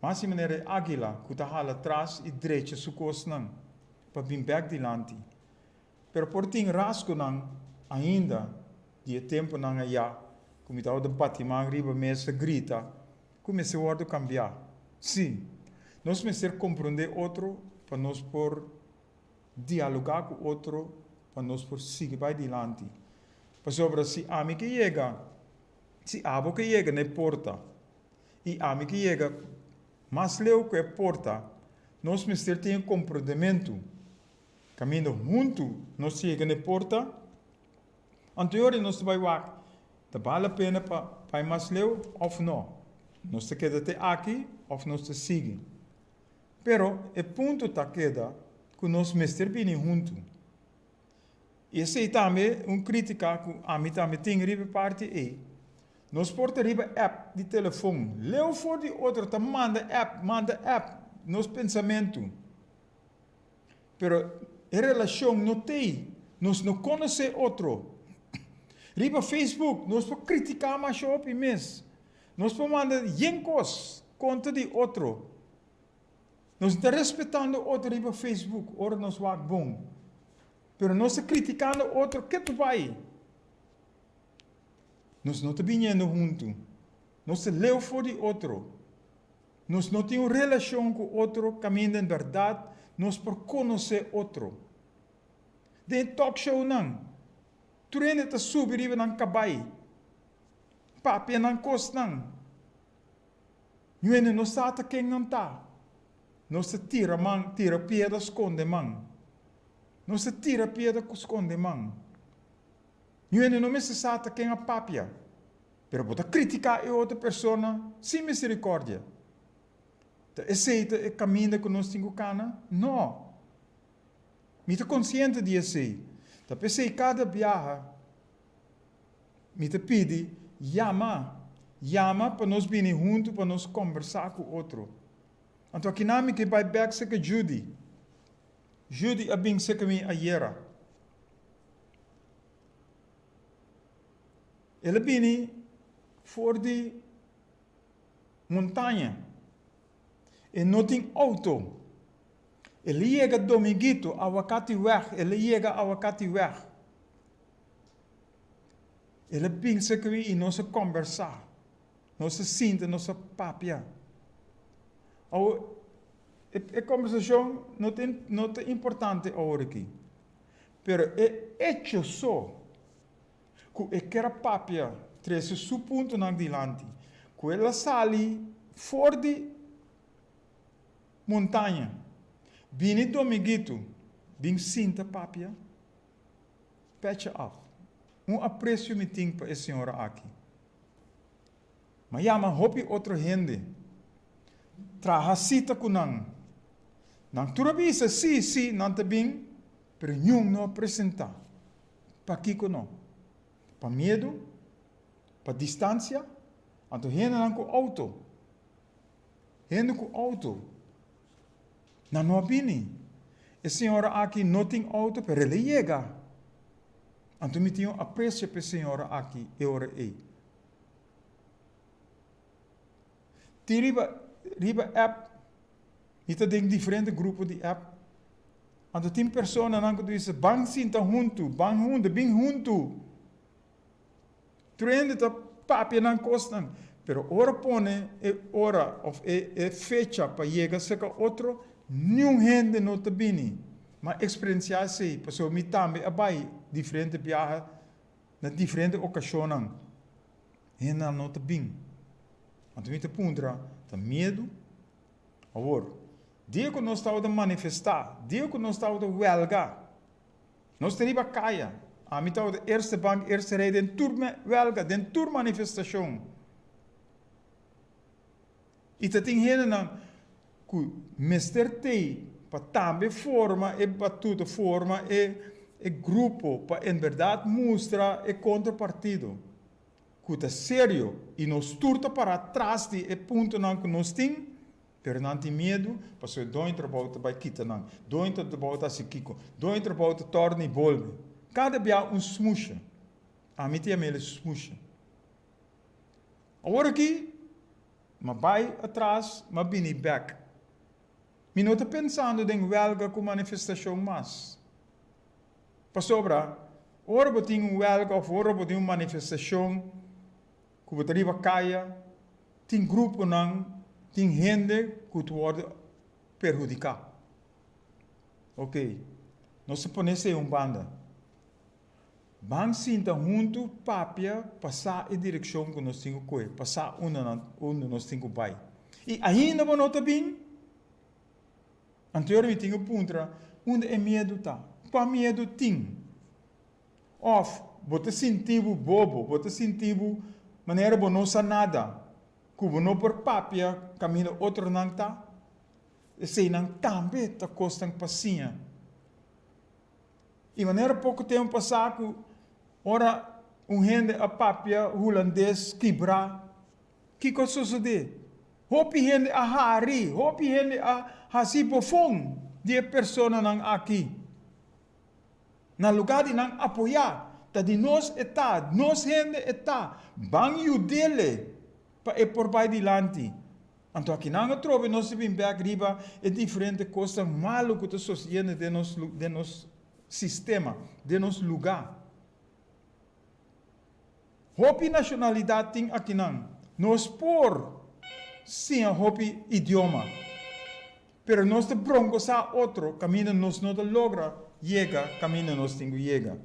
Mas se maneira águila, que está hala atrás e direita su costa não, para vir back adiante. Pero por ting rasgo não, ainda, de tempo não é como está o debate, mas riba mesa grita, começa a cambiar. Sim, nós precisamos compreender outro, para nós por dialogar com outro, para nós por seguir para adiante. Para sobre se a mim que chega, se a boca chega na porta, e a mim que chega, mas leu que é porta, nós precisamos ter compreendimento. Caminho junto, nós chega na porta, anterior nós vai lá, tá vale a pena para mais leu ou não? Nós queda até aqui, ou nós seguir. Pero o ponto está queda que nós mestre bem junto. E esse também crítica que a mim também tem riba parte aí. Nós porta riba app de telefone. Leu for de outro, tá manda app, nos pensamento. Pero a relação não tem, nós não conhece outro. Riba Facebook, nós podemos criticar mais shopping mesmo. Nós podemos mandar yenkos conta de outro. Nós estamos respeitando outro riba Facebook, ora nós vamos bom. Pero nós estamos criticando outro, que tu vai? Nós não estamos vindo junto. Nós levamos por o outro. Nós não temos relação com o outro, caminho em verdade. Nós por conhecer outro. De talk show não. Treine te subir e não cabai. Papi não costa não. Não está quem não está. Não se tira pedra, esconde man. Não se tira pedra, esconde man. Não me se sata quem a papia. Pero bota criticar a outra pessoa sem misericórdia. Aceita o caminho que nós temos cana? Não. Me estou consciente de isso. Tá pensei cada viagem. Me te pede, llama para nós vir juntos, para nós conversar com o outro. Então aqui na que vai back se que Judy a bem se que me ayer. Ele vem voor de montanha. E não tem auto. Ele chega domingito, awakati weg. Ele chega awakati weg. Ele pensa que we não se conversar. Não se sinta, não se papia. A conversação não é importante agora aqui. Pero é hecho só. Que eu quero papia, treze su ponto na dilante. Que ela sali fora de montanha. Vini domingito, vim sinta papia. Patch off. Aprecio me tem para a senhora aqui. Mas chama hopi outra gente. Traha cita com nang. Nang turabisa sim, não te bem, pero nenhum não apresenta. Para que não? Para medo, para distância, então gente não com auto. Gente com auto. Não bini. A senhora aqui não tem auto, pero ele chega. Então me tenho apreço para a senhora aqui, eu aí. Riba app, itu tem diferente grupo de app. Então tem pessoas que dizem, bang sinta junto, bem junto. Treine ta papi não costa, pero ora pone hora of fecha para chegar a outro, nenhum gente não te bini. Mas experiência sei, pessoa me também abai diferente viagem na diferente ocasião. Gente não te bini. Então me te pundra, tá medo. Agora, dia que nós estamos a manifestar, dia que nós estamos a huelga, nós temos a caia. A mim estamos a eerste bank, eerste rij, den tour huelga, den tour manifestação. E te tem gente que mister te para também forma e batuta forma e grupo para em verdade mostrar e contrapartido. Que é sério e nos turta para trás de ponto que nós temos. Pero não tem medo, porque dois trabalhos vai quitar não, dois trabalhos a se kiko, dois trabalhos torna e volve. Cada dia smusha, a mim tem a mele smusha. Agora aqui, mas vai atrás, mas vem back. Me não estou pensando em huelga com manifestação mais. Para sobra, ora eu tenho huelga ou ora eu tenho manifestação, que eu arriba caia, tem grupo não. Tem gente que pode perjudicar. Ok. Nós se ponemos em banda. Vamos sentar junto, papia, passar a direção que nós temos que ir, passar onde nós temos que ir. E ainda não está bem. Anteriormente tenho puntra, onde é medo está. Para medo tem. Of, você sentiu bobo, você sentiu maneira que não sabe nada. Como não por papia, caminho outro não está. Esse não também está custando paciência. E maneira pouco tempo passado, ora gente a papia holandês quebrar. Que coisa sucede? Hopi gente a hari, hopi gente a hasipofong de pessoa não aqui. Na lugar de não apoiar, tá de nós está, nós gente está, banho dele. E por vai dilante. Então aqui não trove nós vim back riba é diferente coisa malo que está sucedendo de nosso sistema, de nosso lugar. Hopi nacionalidade tem aqui não. Nós por sim a hopi idioma. Pero nós de bronco sa outro caminho nós não logra chega caminho nós tenho chega.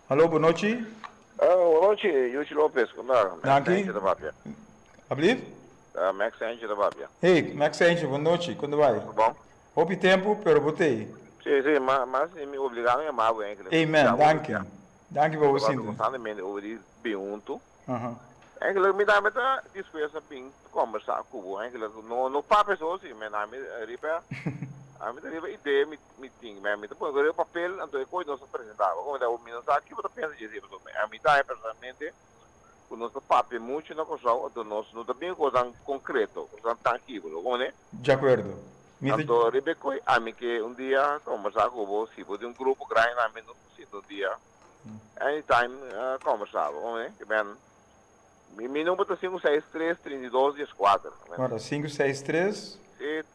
Alô, boa noite. Boa noite, Yuchi Lopes. Como é? Danke. Max Ange da Papia. Ablief? Max Ange da Papia. Hey, Max Ange, boa noite. Quando vai? Tudo bom? Hopi tempo, pero botei. Sim, mas me obrigaram a chamar o Enkel. Amen, danke. Danke para você. Constantemente over pergunto. Aham. Enkel me dá muita dispensa para conversar com o Enkel. No papo só assim, mas a mim riba ideia me tinha, mas me põe o papel, então eu coisa não se apresentava. Como da o menino sabe que você pensa dizer, a mim tá personalmente o nosso papel muito na coisa, então nós não também coisa concreto, coisa tangível, como né? De acordo. Então riba coi, a mim que dia conversar com você, de grupo grande, a mim não precisa dia. Anytime conversava, como né? Que bem, meu número é 563 32 14. Agora, 563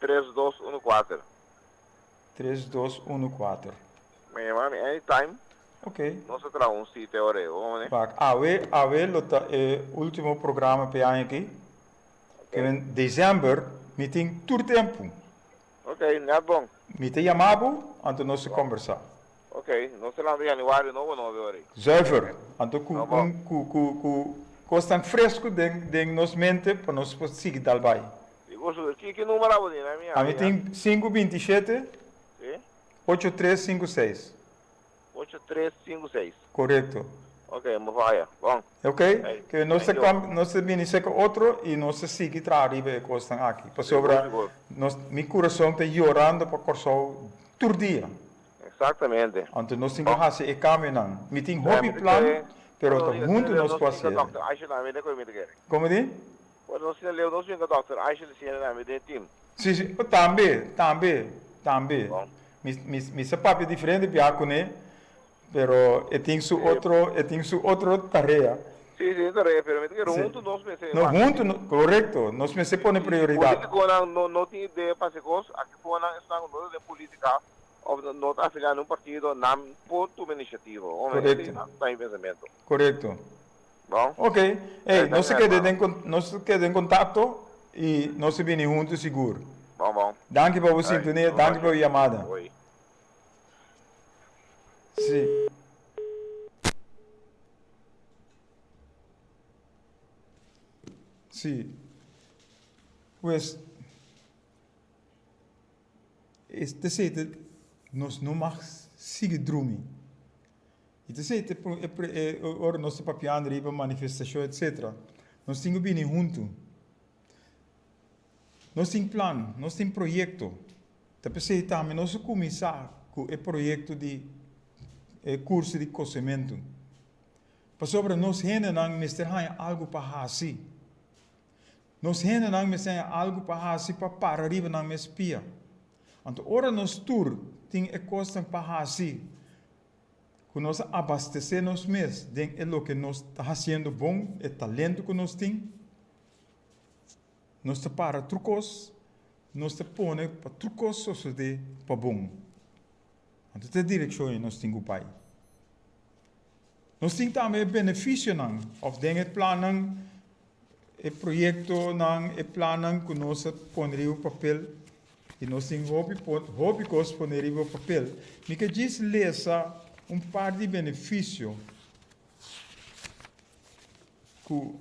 3214. 3214. Anytime. Ok. Nós temos sítio oreo, né? Pak, lota último programa pe aqui. Que em dezembro, meeting tur tempo. Ok, não é bom. Meeting chamado, anto nós conversar. Ok, nós temos em januário novo horas. Zuiver, anto cu costan fresco de nos mente para nós seguir dalbai. E gosto que número é o minha? A meeting 527 Sim. 8356. 8356. Correto. Ok, me vai. Bom. Ok? Que nós vinimos com outro e nós seguimos para arriba e costan aqui. Para sobra, meu coração está chorando para corso todo dia. Exatamente. Então nós temos que fazer e caminhar. Me tem hobby plan, pero junto nós fazer. Como diz? Nós temos o doutor, acho que ele time. Sim, também. Meu papo é diferente para né? Pero eu tenho outra tarefa. Sim, tarefa, pero junto nós pensamos. No, junto, correto. Nós pensamos pôr prioridade. Política não tem ideia para ser coisa, aqui fora estão de política, ou não está afiliado a partido, não por tua iniciativa. Correto. Não está em pensamento. Correto. Bom? Ok. Nós se queda em contato e nós se vemos juntos seguro. Bom. Danke pela sintonia, danke pela chamada. Oi. Sim. Sim. Pues, este seite, nós não mais seguir dormir. Este seite, ora nós papiando riba manifestação, etc. Nós temos que vir junto. Nós temos plano, nós temos projeto. Depois também nós começar com o projeto de curso de cozimento. Para sobre nós generam algo para fazer. Nós generam algo para fazer para arriba na mespia. Então, ora nós tour tem coisa para fazer. Quando nós abastecer nós mesmos, é o que nós está fazendo bom, é talento que nós temos. Nós está para trucos, nós está põe para trucos sociedade para bom. Então, essa direção nós temos o pai. Nós temos também benefício, of dingen plannen, e projeto, e plannen que nós põe o papel, e nós temos hobby que põe o papel. Me que diz lesa par de benefícios que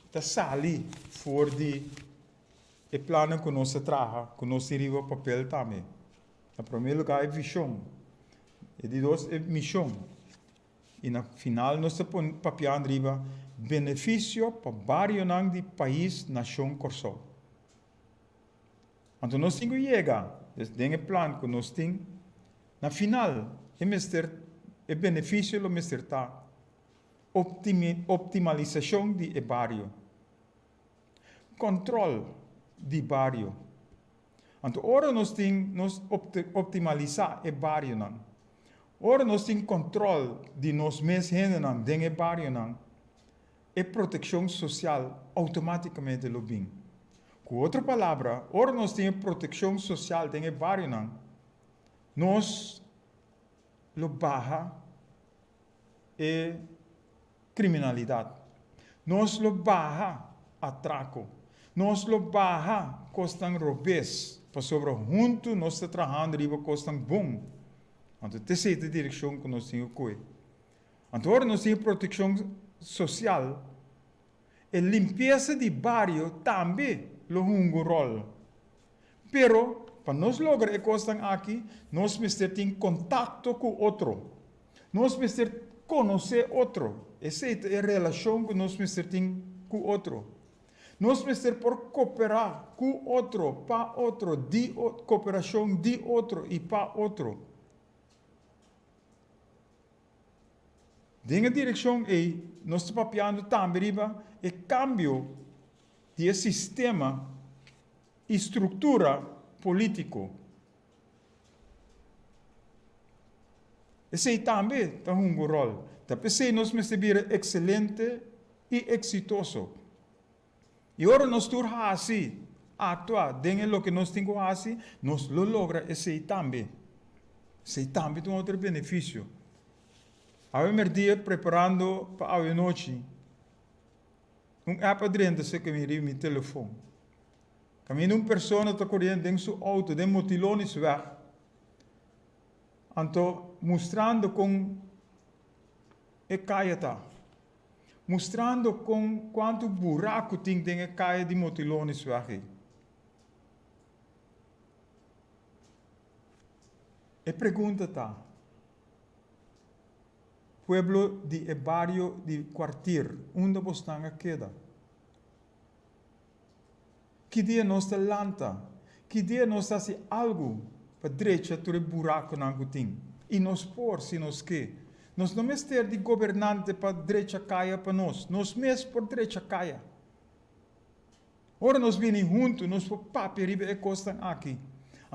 está sali fora de e plannen que nós traga, que nós temos o papel também. Em primeiro lugar é visão. E de dois é missão. E no final nós temos papel arriba benefício para vários de país, nação, corso. Então nós temos que chegar, tem plano que nós temos, na final, é benefício, optimalização de barrio, controle de barrio. Então, ora nós temos optimalizar o barrio, ora nós temos controle de nós mesmos dentro do barrio, e proteção social automaticamente lo bem. Com outra palavra, ora nós temos proteção social dentro do barrio, nós lo barra e criminalidade. Nós lo baja atraco. Nós lo baja costan robes. Para sobre junto nós está trabalhando riba costan bom. Então, essa é a direção que nós temos que ir. Agora nós temos proteção social. A limpeza de bairro também lo um rol. Pero, para nós lograr costan aqui, nós precisamos ter contato com outro. Nós precisamos conhecer outro. Essa é a relação que nós precisamos ter com outro. Nós precisamos por cooperar com outro, para outro, de cooperação de outro e para outro. Denga direção é, nós estamos papiando também o cambio de sistema e estrutura político. Esse também tem um rol. Tapi nós precisamos ser excelente e exitoso. E agora nós estamos assim, actuar, denga o que nós temos assim, nós lo logra esse também. Esse também tem outro benefício. Há dia preparando para a noite. App adrente se que me rive meu telefone. Caminho uma pessoa está correndo dentro do auto, de motilones weg. Então, mostrando com a caia tá. Mostrando com quanto buraco tem a caia de motilones weg. E pergunta tá. Pueblo de barrio de quartier, onde você queda. Que dia nós está lanta, que dia nós está se algo para direita todo buraco na gutim. E nós por se nós que, nós não mesmo ter de governante para direita caia para nós mesmo por direita caia. Ora nós vimos juntos, nós por papi ribe e costam aqui.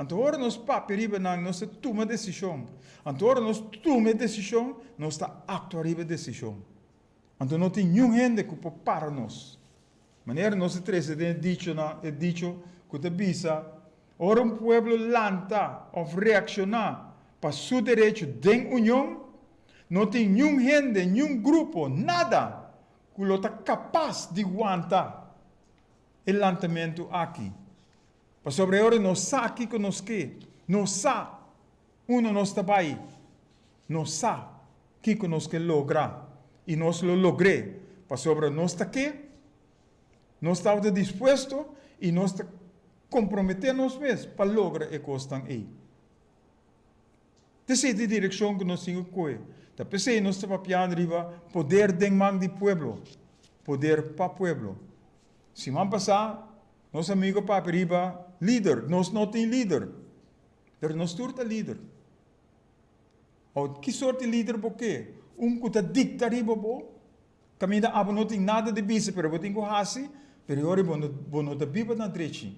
Então, ora nós papi ribe nós toma decisão. Então, ora nós toma decisão, nós está actuar ribe decisão. Então, não tem nenhum gente que pode parar nós. Maneira nós três é dicho que te bisa, ora um pueblo lanta ou reaccionar para seu direito de união, não tem nenhum gente, nenhum grupo, nada que lo está capaz de aguentar o lançamento aqui. Para sobre ora nós sabe que nós que, nós sabe uno nós está aí, nós sabe que nós que lograr e nós lo logré. Para sobre nós está aqui, nós estamos dispostos e nós comprometemos mesmo para lograr a coisa aí. Essa é a direção que nós temos que ir. Tapi se nós estamos papiando riba poder de man de pueblo, poder para pueblo. Se man passar, nosso amigo papi riba líder, nós não tem líder, mas nós turta líder. Ou que sorte de líder porque que está dicta riba bo, caminha abo não tem nada de bisa, pero botem com hasi, pero ora não te viva na direita,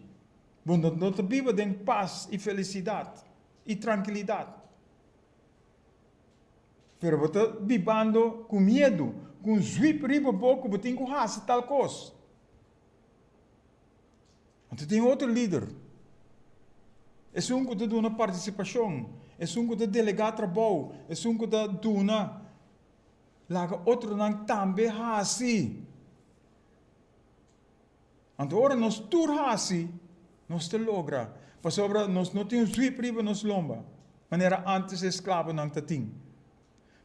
não te viva em paz e felicidade e tranquilidade. Pero você vivendo com medo, com zwip riba boco, botem com hasi tal coisa. Então tem outro líder. É que te dá uma participação, é que te delega trabalho, é que te dá uma laga outro não também hasi. Então ora nós tur hasi, nós te logra. Para sobre nós não temos zwip riba nos lomba. Maneira antes escravo não te tem.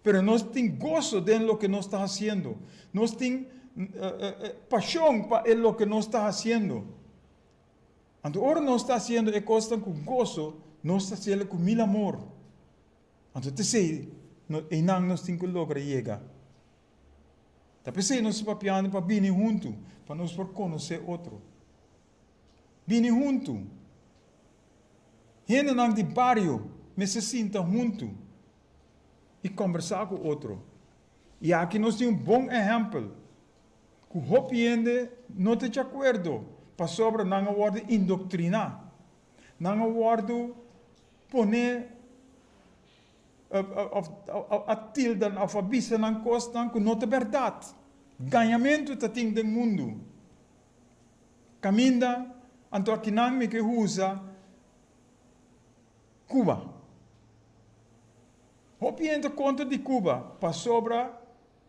Pero nós temos gozo de lo que nós está fazendo. Nós temos paixão para lo que nós está fazendo. Então, ora nós está fazendo é coisa com gozo, nós está fazendo com mil amor. Então, te sei, e não nós temos que lograr chegar. Tapi sei, nós estamos papiando para vir junto, para nós por conhecer outro. Vir junto. Gente não de barrio, mas se sinta junto. E conversar com outro. E aqui nós temos bom exemplo. Que o hopiende não está de acordo. Para sobre não guarda indoctrinar. Não guarda poner a tilda, a bisa na costa, que não é verdade. Ganhamento está tem do mundo. Caminha, então aqui não me que usa Cuba. Hopiende conta de Cuba, para sobre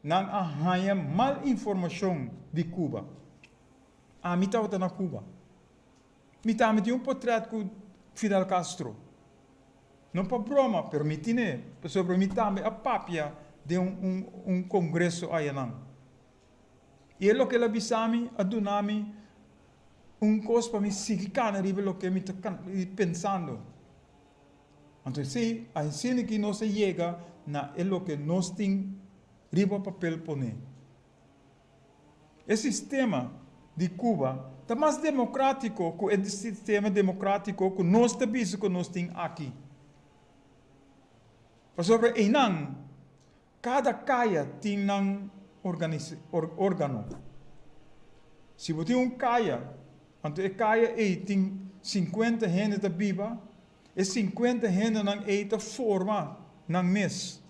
nang ahaya mal informação de Cuba. A mim estava na Cuba. Me estava um portrait com Fidel Castro. Não para broma, permitine, sobre me também a papia de congresso aí não. E é o que ela bisami, a dunami, coisa para me seguir cana ribe lo que me está pensando. Então, se a ensina que nós chega na é o que nós tem riba papel poner. Esse sistema de Cuba está mais democrático que o sistema democrático que nós temos que nós temos aqui. Por sobre Enang, cada caia tem um órgão. Se você tem caia, então a caia tem 50 gente da Biba, e 50 gente não é forma ng mês.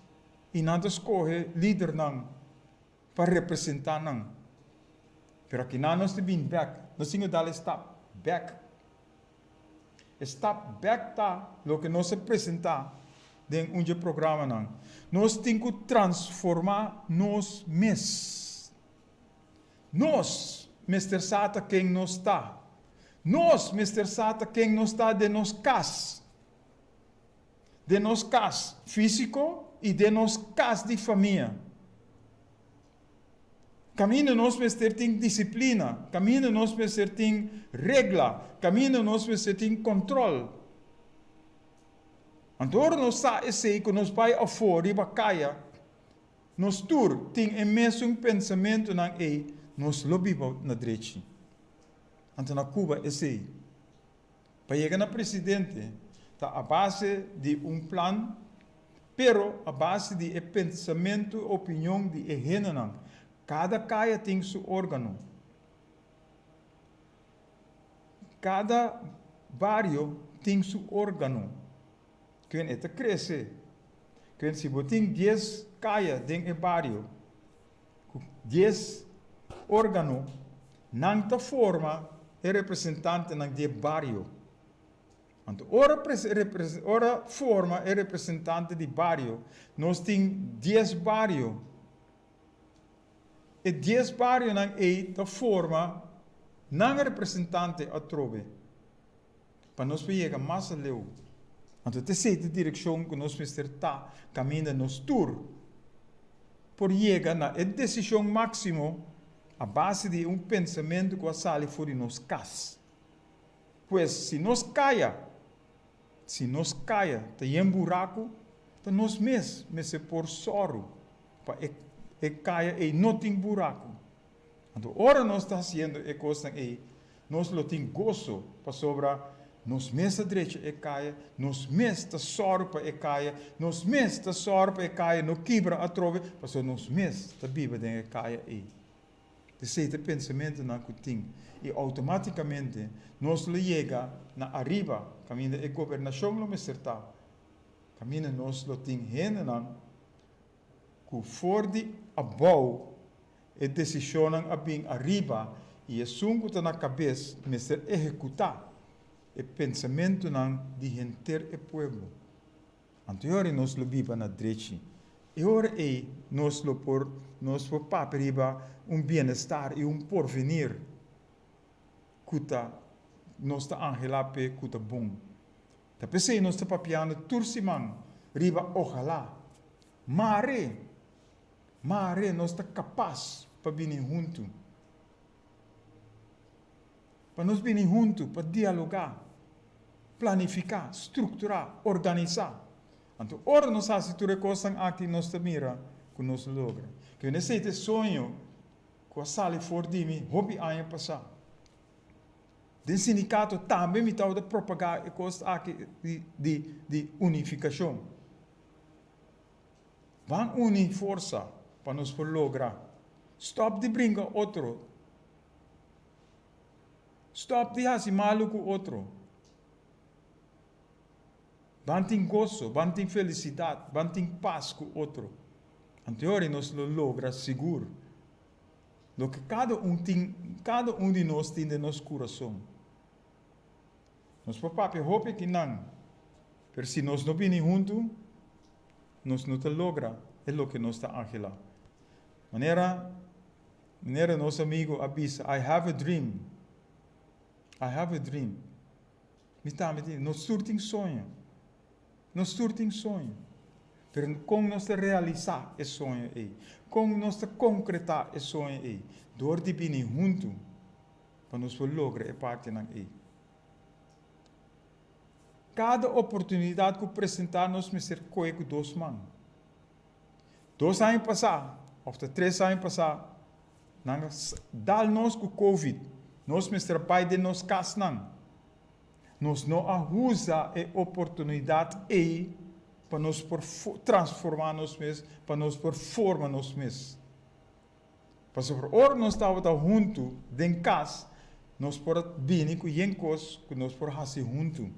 E não escolhe líder não para representar não. Pero aqui não nós temos back, nós temos que dar step back. Step back tá o que nós apresentar dentro de programa não. Nós temos que transformar nós mesmos. Nós, Mr. Sata, quem nós está. Nós, Mr. Sata, quem nós está de nós casa. De nós casa físico e de nós casa de família. Caminho nós Mr. tem disciplina. Caminho nós Mr. tem regra. Caminho nós Mr. tem controle. Então, nós sabemos que nós vamos a fora e caia. Nós tur tem o mesmo pensamento na nós lobbyamos na direita. Então, na Cuba é assim. Para chegar na presidente, está a base de plano, pero a base de pensamento, opinião de gente. Cada caia tem seu órgão. Cada barrio tem seu órgão. Quem é que cresce? Quem se botem 10 caia dentro do barrio, 10 órgãos, não ta forma é representante do barrio. Então, ora forma é representante do barrio. Nós temos 10 barrios. E 10 barrios não é ta forma não representante a trove. Para nós chegar mais a leu. Então, essa é a direção que nós precisamos estar caminhando nos tour. Por chegar na decisão máxima a base de pensamento que sai fora de nós casa. Pois, se nós caia, tem buraco, então nós mesmos por soro, para caia e não tem buraco. Então, ora nós está fazendo a coisa aí, nós lo tem gozo para sobrar. Nos mesmos direito é caia, nos mesmos soro para caia, nos mesmos soro para caia, não quebra a trove, porque nos mesmos da Bíblia tem caia aí. Esse pensamento não tem. E automaticamente, nós chega na arriba, caminho da governação, não me acertar. Caminho nós lo tem gente não, que for de above, e decisão a bem arriba, e é sungo na cabeça, me ser executar. O pensamento não de gente e povo. Anterior nós lo viva na direita. E ora nós lo por paperiba bem-estar e porvenir. Kuta nós está angelape kuta bom. Tá pensei nós está papiando tursimang riba ojalá. Mare nós está capaz para vir junto. Para nós vir junto, para dialogar. Planificar, estruturar, organizar. Então, ora nós fazemos tudo coisa aqui nós mira que nós logra. Que nesse sonho que a sala for de mim, hobby ano passado. O sindicato também me estava a propagar a coisa aqui de unificação. Vamos unir força para nós lograr. Stop de brincar outro. Stop de fazer maluco outro. Banting gozo, banting felicidade, banting paz com o outro. Anterior nós lo logra seguro. Lo que cada de nós tem de nosso coração. Nós papai hope que não. Mas se nós não vimos juntos, nós não te logra. É o que nós está angela. Manera nosso amigo avisa, I have a dream. I have a dream. Nós surting sonho. Nós surting sonho. Pero como nós realizar esse sonho aí? Como nós concretar esse sonho aí? Door de bini junto para nós lograr a parte nan aí. Cada oportunidade que apresentar nós me ser coi com 2 mãos. 2 anos passar, ou 3 anos passar, dal nós com Covid, nós me trabalhamos de nós casa não. Nós não usa a oportunidade aí para nós transformar nós mesmos, para nós formar nós mesmos. Para sobre hora nós estávamos juntos, dentro de casa, nós podemos vir com coisas que nós podemos fazer juntos.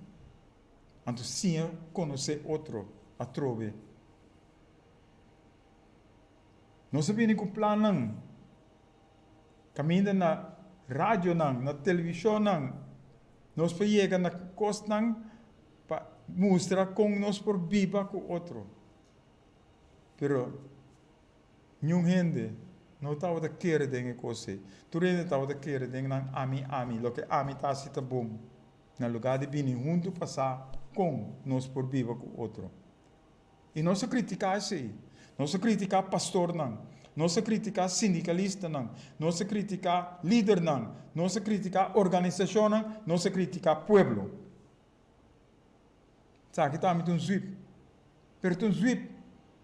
Então, sim, conhecer outro, a trove. Nós sabemos que o plano não. Caminha na rádio não, na televisão não. Nós podemos chegar na costa não para mostrar como nós podemos viver com o outro. Pero, nenhum gente não estava a querer dengue coisa. Tu ainda estava a querer dengue não ami, lo que ami está assim tá bom. No lugar de vir junto passar com nós por viver com o outro. E não se criticar assim. Não se criticar pastor não. Não se criticar sindicalista não. Não se criticar líder não. Não se criticar organização não. Não se criticar pueblo. Sabe que está me um zwip. Pero um zwip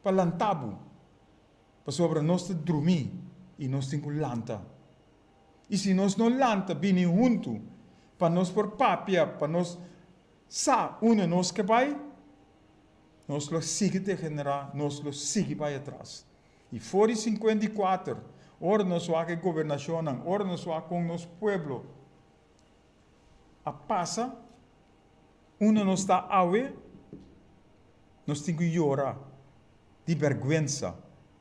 para lantabu. Para sobre nós dormir e nós temos lanta. E se nós não lanta vir junto para nós por papia, para nós sa una nós que vai, nós lo sigue degenerar, nós lo sigue para atrás. E fora 54, ora nós vamos governação, ora nós vamos com nosso pueblo. A passa, una nós está awe, nós temos que chorar de vergüenza,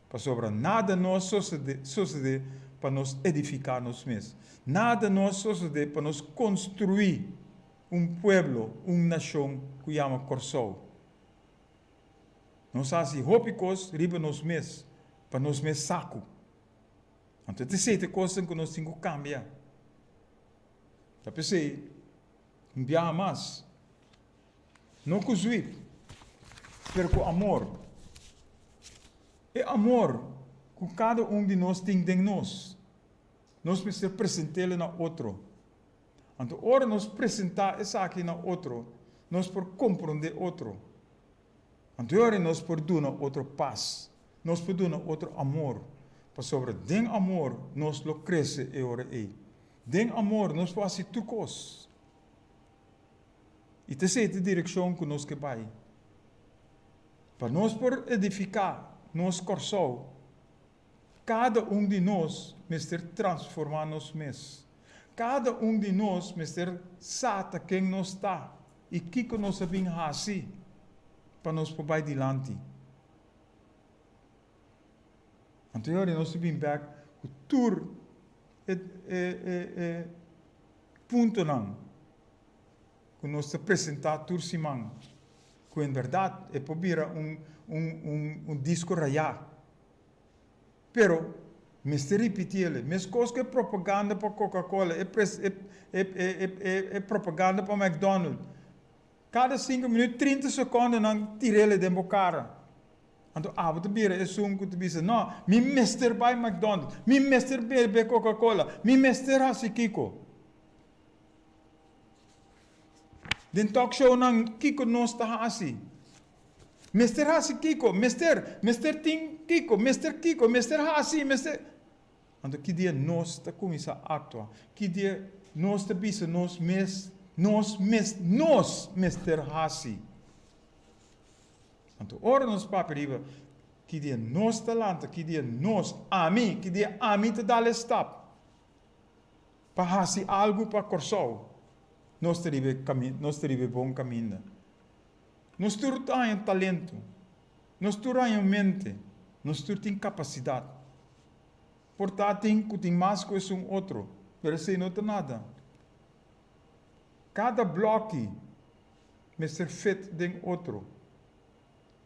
para sobre nada nós sucede para nós edificar nós mesmos. Nada nós sucede para nós construir pueblo, nação que chama Corsou. Nós fazemos hópicos riba nós mesmos, para nós mesmos saco. Então, tem 7 coisas que nós temos que cambiar. Tá pensei, enviar mais. Não com zwip, mas com amor. É amor que cada de nós tem dentro de nós. Nós precisamos apresentar na outro. Então, ora nós apresentar essa aqui na outro, nós por compreender outro. Então, ora nós por dar outro paz, nós por dar outro amor. Para sobre den amor, nós lo cresce e ora aí. Den amor, nós fazemos trucos. E essa é a direção que nós que vai. Para nós por edificar, nós Corsou, cada de nós mister transformar nós mesmos. Cada de nós mister sata quem nós está e que nós sabemos fazer para nós poder adiante. Então, nós sabemos que tudo é ponto não que nós apresentamos tudo semana. Que em verdade é para disco raiar. Pero, mister repetir, mas coisas que é propaganda para Coca-Cola, é propaganda para McDonald's. Cada 5 minutos, 30 segundos, não tirei de boa cara. Então, você vira é som que você diz, não, me mister vai McDonald's, me mister bebe Coca-Cola, me mister hasi Kiko. Den talk show não Kiko não está assim. Mister hasi Kiko, mister ting Kiko, mister hasi, mister. Então, que dia nós está começando a atuar, que dia nós está bisa nós mister hasi. Então, ora nós paperiva, que dia nós talanta, que dia nós ami te dá o step. Para fazer algo para Corsou, nós terive bom caminho. Nós temos talento, nós temos mente, nós temos capacidade. Portanto, tem mais coisa um outro, mas sem não tem nada. Cada bloco vai ser feito de outro.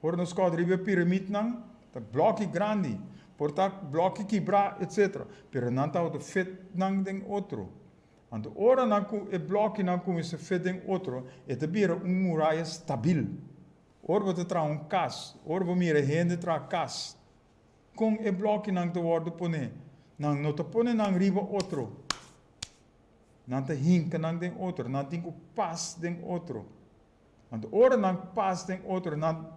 Ora nós podemos a pirâmide não, tá bloco grande, porta bloque quebrar, etc. Pero não está o fet não tem outro. Então, ora não o bloque não começa a fet tem outro, é também muralha stabil. Ora você traz cas, ora você mira gente traz cas. Com o bloque não te word pone, não te pone não riba outro. Não te hinka não tem outro, não tem o pas tem outro. Então, ora não pas tem outro, não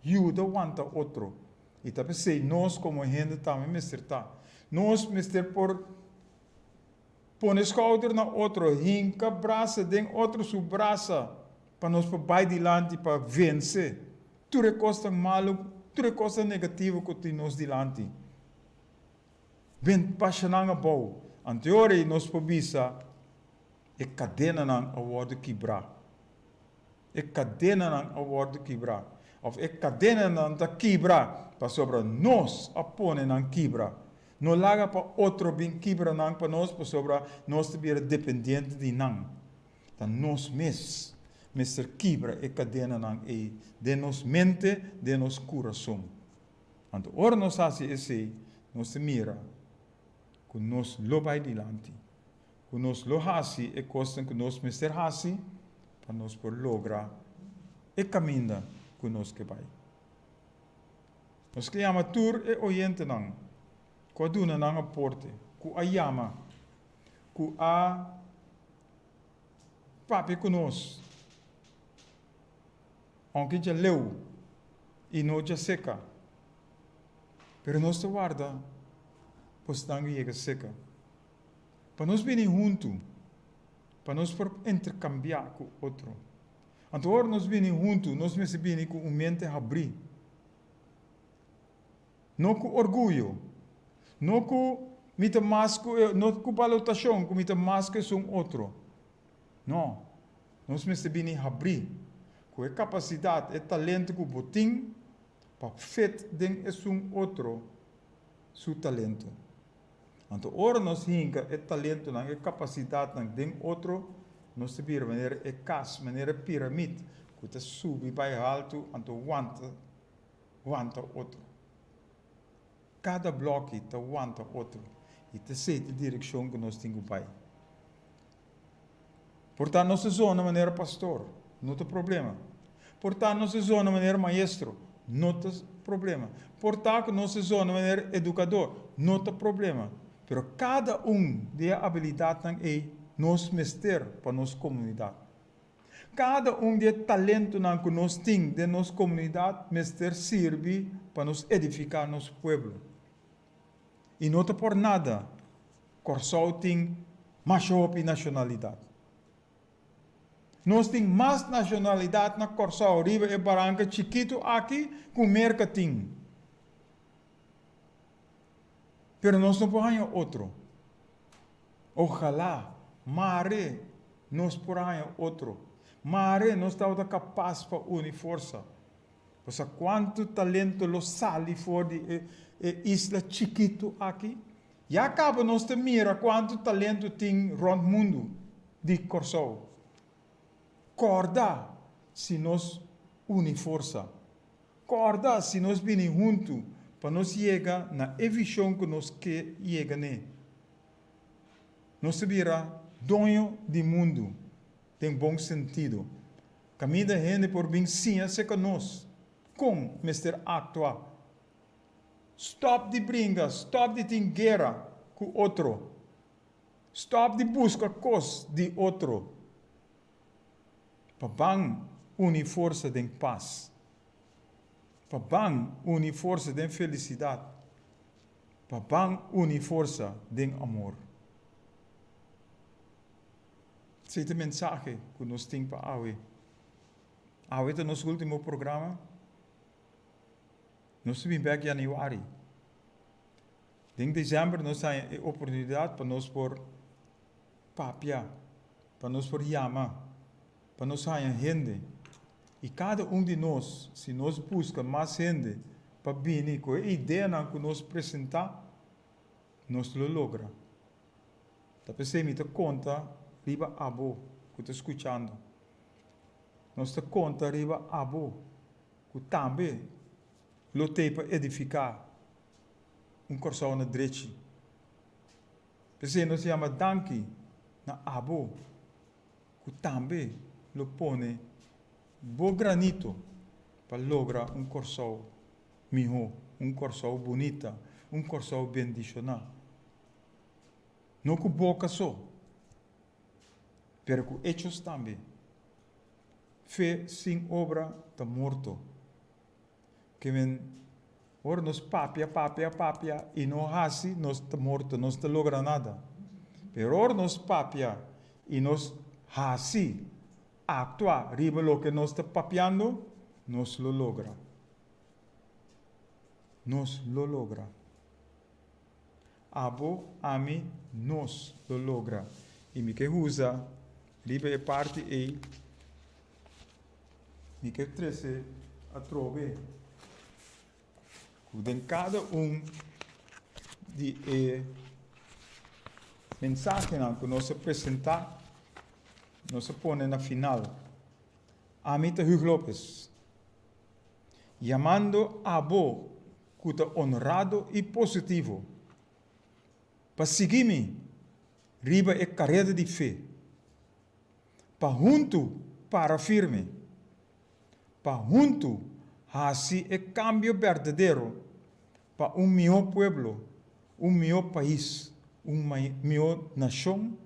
ajuda wanta outro. E também sei, nós como gente também mister tá. Nós mister por pôr schouder na outro, hinka braça, tem outro su braça, para nós para vai dilante para vencer. Tudo costa malo, tudo costa negativo que nós dilante. Ben passionanga bom. Anteori nós pobisa e cadena nang award quebrar. E cadena nang award quebrar. Of e cadena nang ta quebrar. Para sobre nós apone nang quebrar. No laga para outro bem quebrar nang para nós, para sobre nós te vir dependente de nang. Então nós mes, Mr. quebra e cadena nang e de nos mente, de nos coração. Então ora nós assim esse, nós te mira, que nós lo vai dilante. Que nós lo hasi e costa que nós Mr. hasi, para nós por lograr e caminha que nós que vai. Nós que chama tur e oyente nang. Ko duna nang aporte, ku ayama, ku a papi conosco, aunque já leu e não já seca, pero nós te guarda, pois não chega seca. Para nós vir junto, para nós por intercambiar com outro. Então, nós vir junto, nós me vir com mente abrir, não com orgulho. Não com mita masco, não com valutação, com mita masco é um outro. Não. Nós me bem abrir. Com a capacidade, e talento que botim, para fet den é um outro, seu talento. Então, ora nós hinga é talento, não é capacidade, não den outro, nós te vir maneira é cas, maneira pirâmide, que te sube vai alto, então wanta outro. Cada bloco te aguanta outro. E te sei a direção que nós temos pai. Portanto, nós somos de maneira pastor, não tem problema. Portanto, nós somos de maneira maestro, não tem problema. Portanto, nós somos de maneira educador, não tem problema. Pero cada de habilidade é nós mestre para nossa comunidade. Cada de talento que nós temos de nossa comunidade, mestre serve para nos edificar nosso povo. E não é por nada, Corsol tem mais nacionalidade. Nós temos mais nacionalidade na Corsol, Riba e Barranca, chiquito aqui, com mercatim. Pero nós não podemos outro. Ojalá, mare, nós podemos outro. Mare, nós estamos capazes para unir força. Pois quanto talento lo sali fora de isla chiquito aqui. E acaba nós te mira quanto talento tem rond mundo de Corsol. Corda se nós unir força. Corda se nós vini junto para nós chegar na visão que nós quer chegar ne. Nós se vira dono do mundo. Tem bom sentido. Caminha gente por bem sim se conosco. Com Mr. Actua. Stop de brigas, stop de ter guerra com outro. Stop de buscar coisas de outro. Para unir força de paz. Para unir força de felicidade. Para unir força de amor. Esse é o mensagem que nós temos para Awe. Awe é o nosso último programa. Nós vamos back em januário. Em dezembro, nós temos a oportunidade para nós por papia, para nós por yama, para nós ter gente. E cada de nós, se nós buscamos mais gente para vir com a ideia que nós apresentar, nós lo logra. Tapi você me dá conta, riba abo, que está escutando. Nós dá conta, riba abo, que também lutei para edificar corsão na direita. Porque nós chama danki na abo, que também lo pone bo granito para lograr corsão melhor, corsão bonita, corsão bendicional. Não com boca só, mas com hechos também. Fé sem obra está morto. Que ven, ora nos papia, e não assim, nós está morto, não está logra nada. Pero ora nos papia, e nós assim, actua, riba lo que nós está papiando, nós lo logra. Nós lo logra. Abo, ami, nós lo logra. E me que usa, riba é parte e me que trece a trove. De cada de mensagem que nós apresentar, nós põe na final. Amita Hugo Lopes, chamando abo que está honrado e positivo, para seguir-me, riba é carreira de fé, para junto para firme, para junto assim é cambio verdadeiro para melhor pueblo, melhor país, melhor nação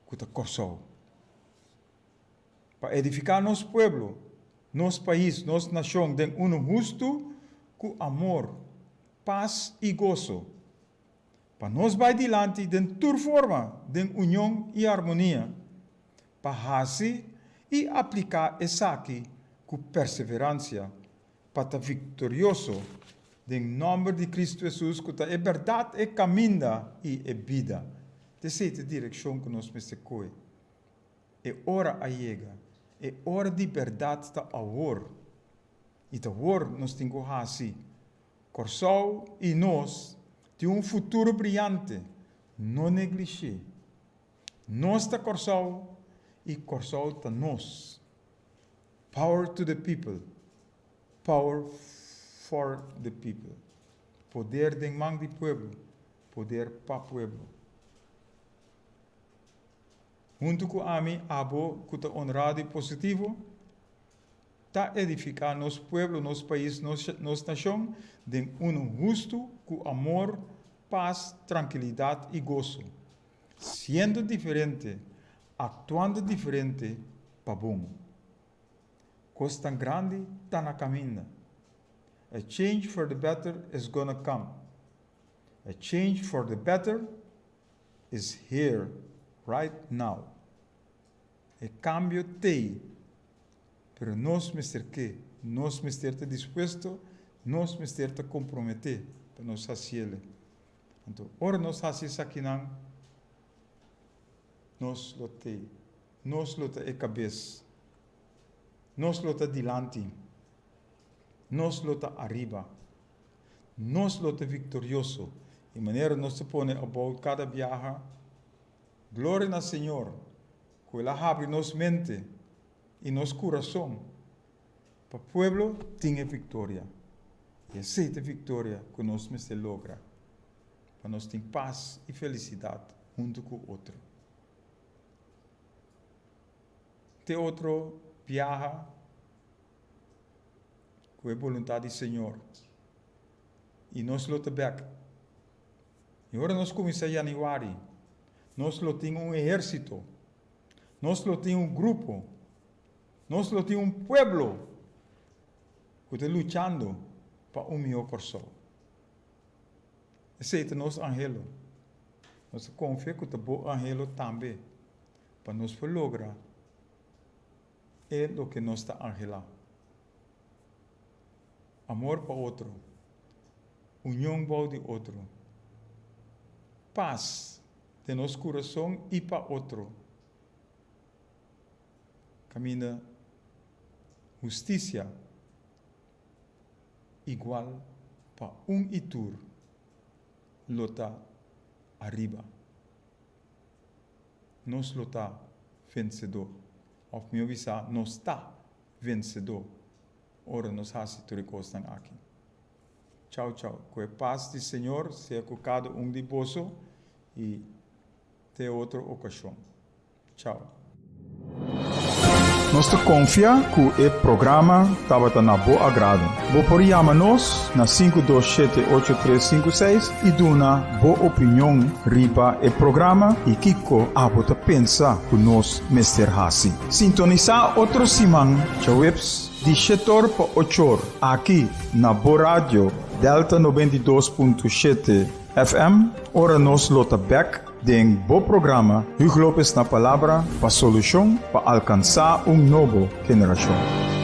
que está corsão. Para edificar nosso pueblo, nosso país, nossa nação, de justo com amor, paz e gozo. Para nós vai adiante de toda forma de união e harmonia, para assim e aplicar essa aqui com perseverança, para estar vitorioso, em nome de Cristo Jesus, que é verdade, é caminho e é vida. Essa é a direção que nós precisamos correr. É hora a chega. É hora de verdade está a hora. E a hora nós temos que fazer assim. Corsão e nós temos futuro brilhante. Não negliger. Nós está corsão e corsão está nós. Power to the people. Power for the people. Poder de mão de pueblo. Poder para pueblo. Junto com a mim, abo, que está honrado e positivo, está edificar nosso pueblo, nosso país, nossa nação, de justo, com amor, paz, tranquilidade e gozo. Sendo diferente, actuando diferente, para bom. Coisa tão grande está na caminho. A change for the better is gonna come. A change for the better is here, right now. É cambio tem, pero nós que nós estar disposto, nós estar comprometer para nós fazer. Então, ora nós fazemos isso aqui não, nós lutamos, nós lutamos a cabeça, nós lutamos adiante, nós lutamos arriba, nós lutamos vitorioso. De maneira nós se põe a boa cada viagem. Glória ao Senhor, que Ele abre nossa mente e nosso coração para o povo tenha vitória. E aceita a vitória que nós se logra, para nós ter paz e felicidade junto com o outro. Tem outro viagem que é vontade do Senhor. E nós lutamos. E agora nós começamos em janeiro. Nós temos exército. Nós temos grupo. Nós temos pueblo que está lutando para melhor coração. Esse é o nosso angelo. Nós confiamos que o bom angelo também, para nós lograr é o que nós está angelando. Amor para outro. União para o outro. Paz de nosso coração e para outro. Caminha justiça igual para e tur lota arriba. Nós lota vencedor. Of meu visa, nós está vencedor. Ora nós fazemos tudo coisa aqui. Tchau, tchau. Que a paz do Senhor seja com cada de bolso e até outra ocasião. Tchau. Nós confia que o programa estava na boa agrado. Você pode chamar-nos na 527-8356 e dar uma boa opinião riba o programa e Kiko abota pensa que nós Mr. Hassi. Sintonizar outro semana, tchaueps, de 7 para 8 aqui na Boa Radio Delta 92.7 FM. Ora nos lota back den bo programa Hugo Lopes na palavra para solução para alcançar novo geração.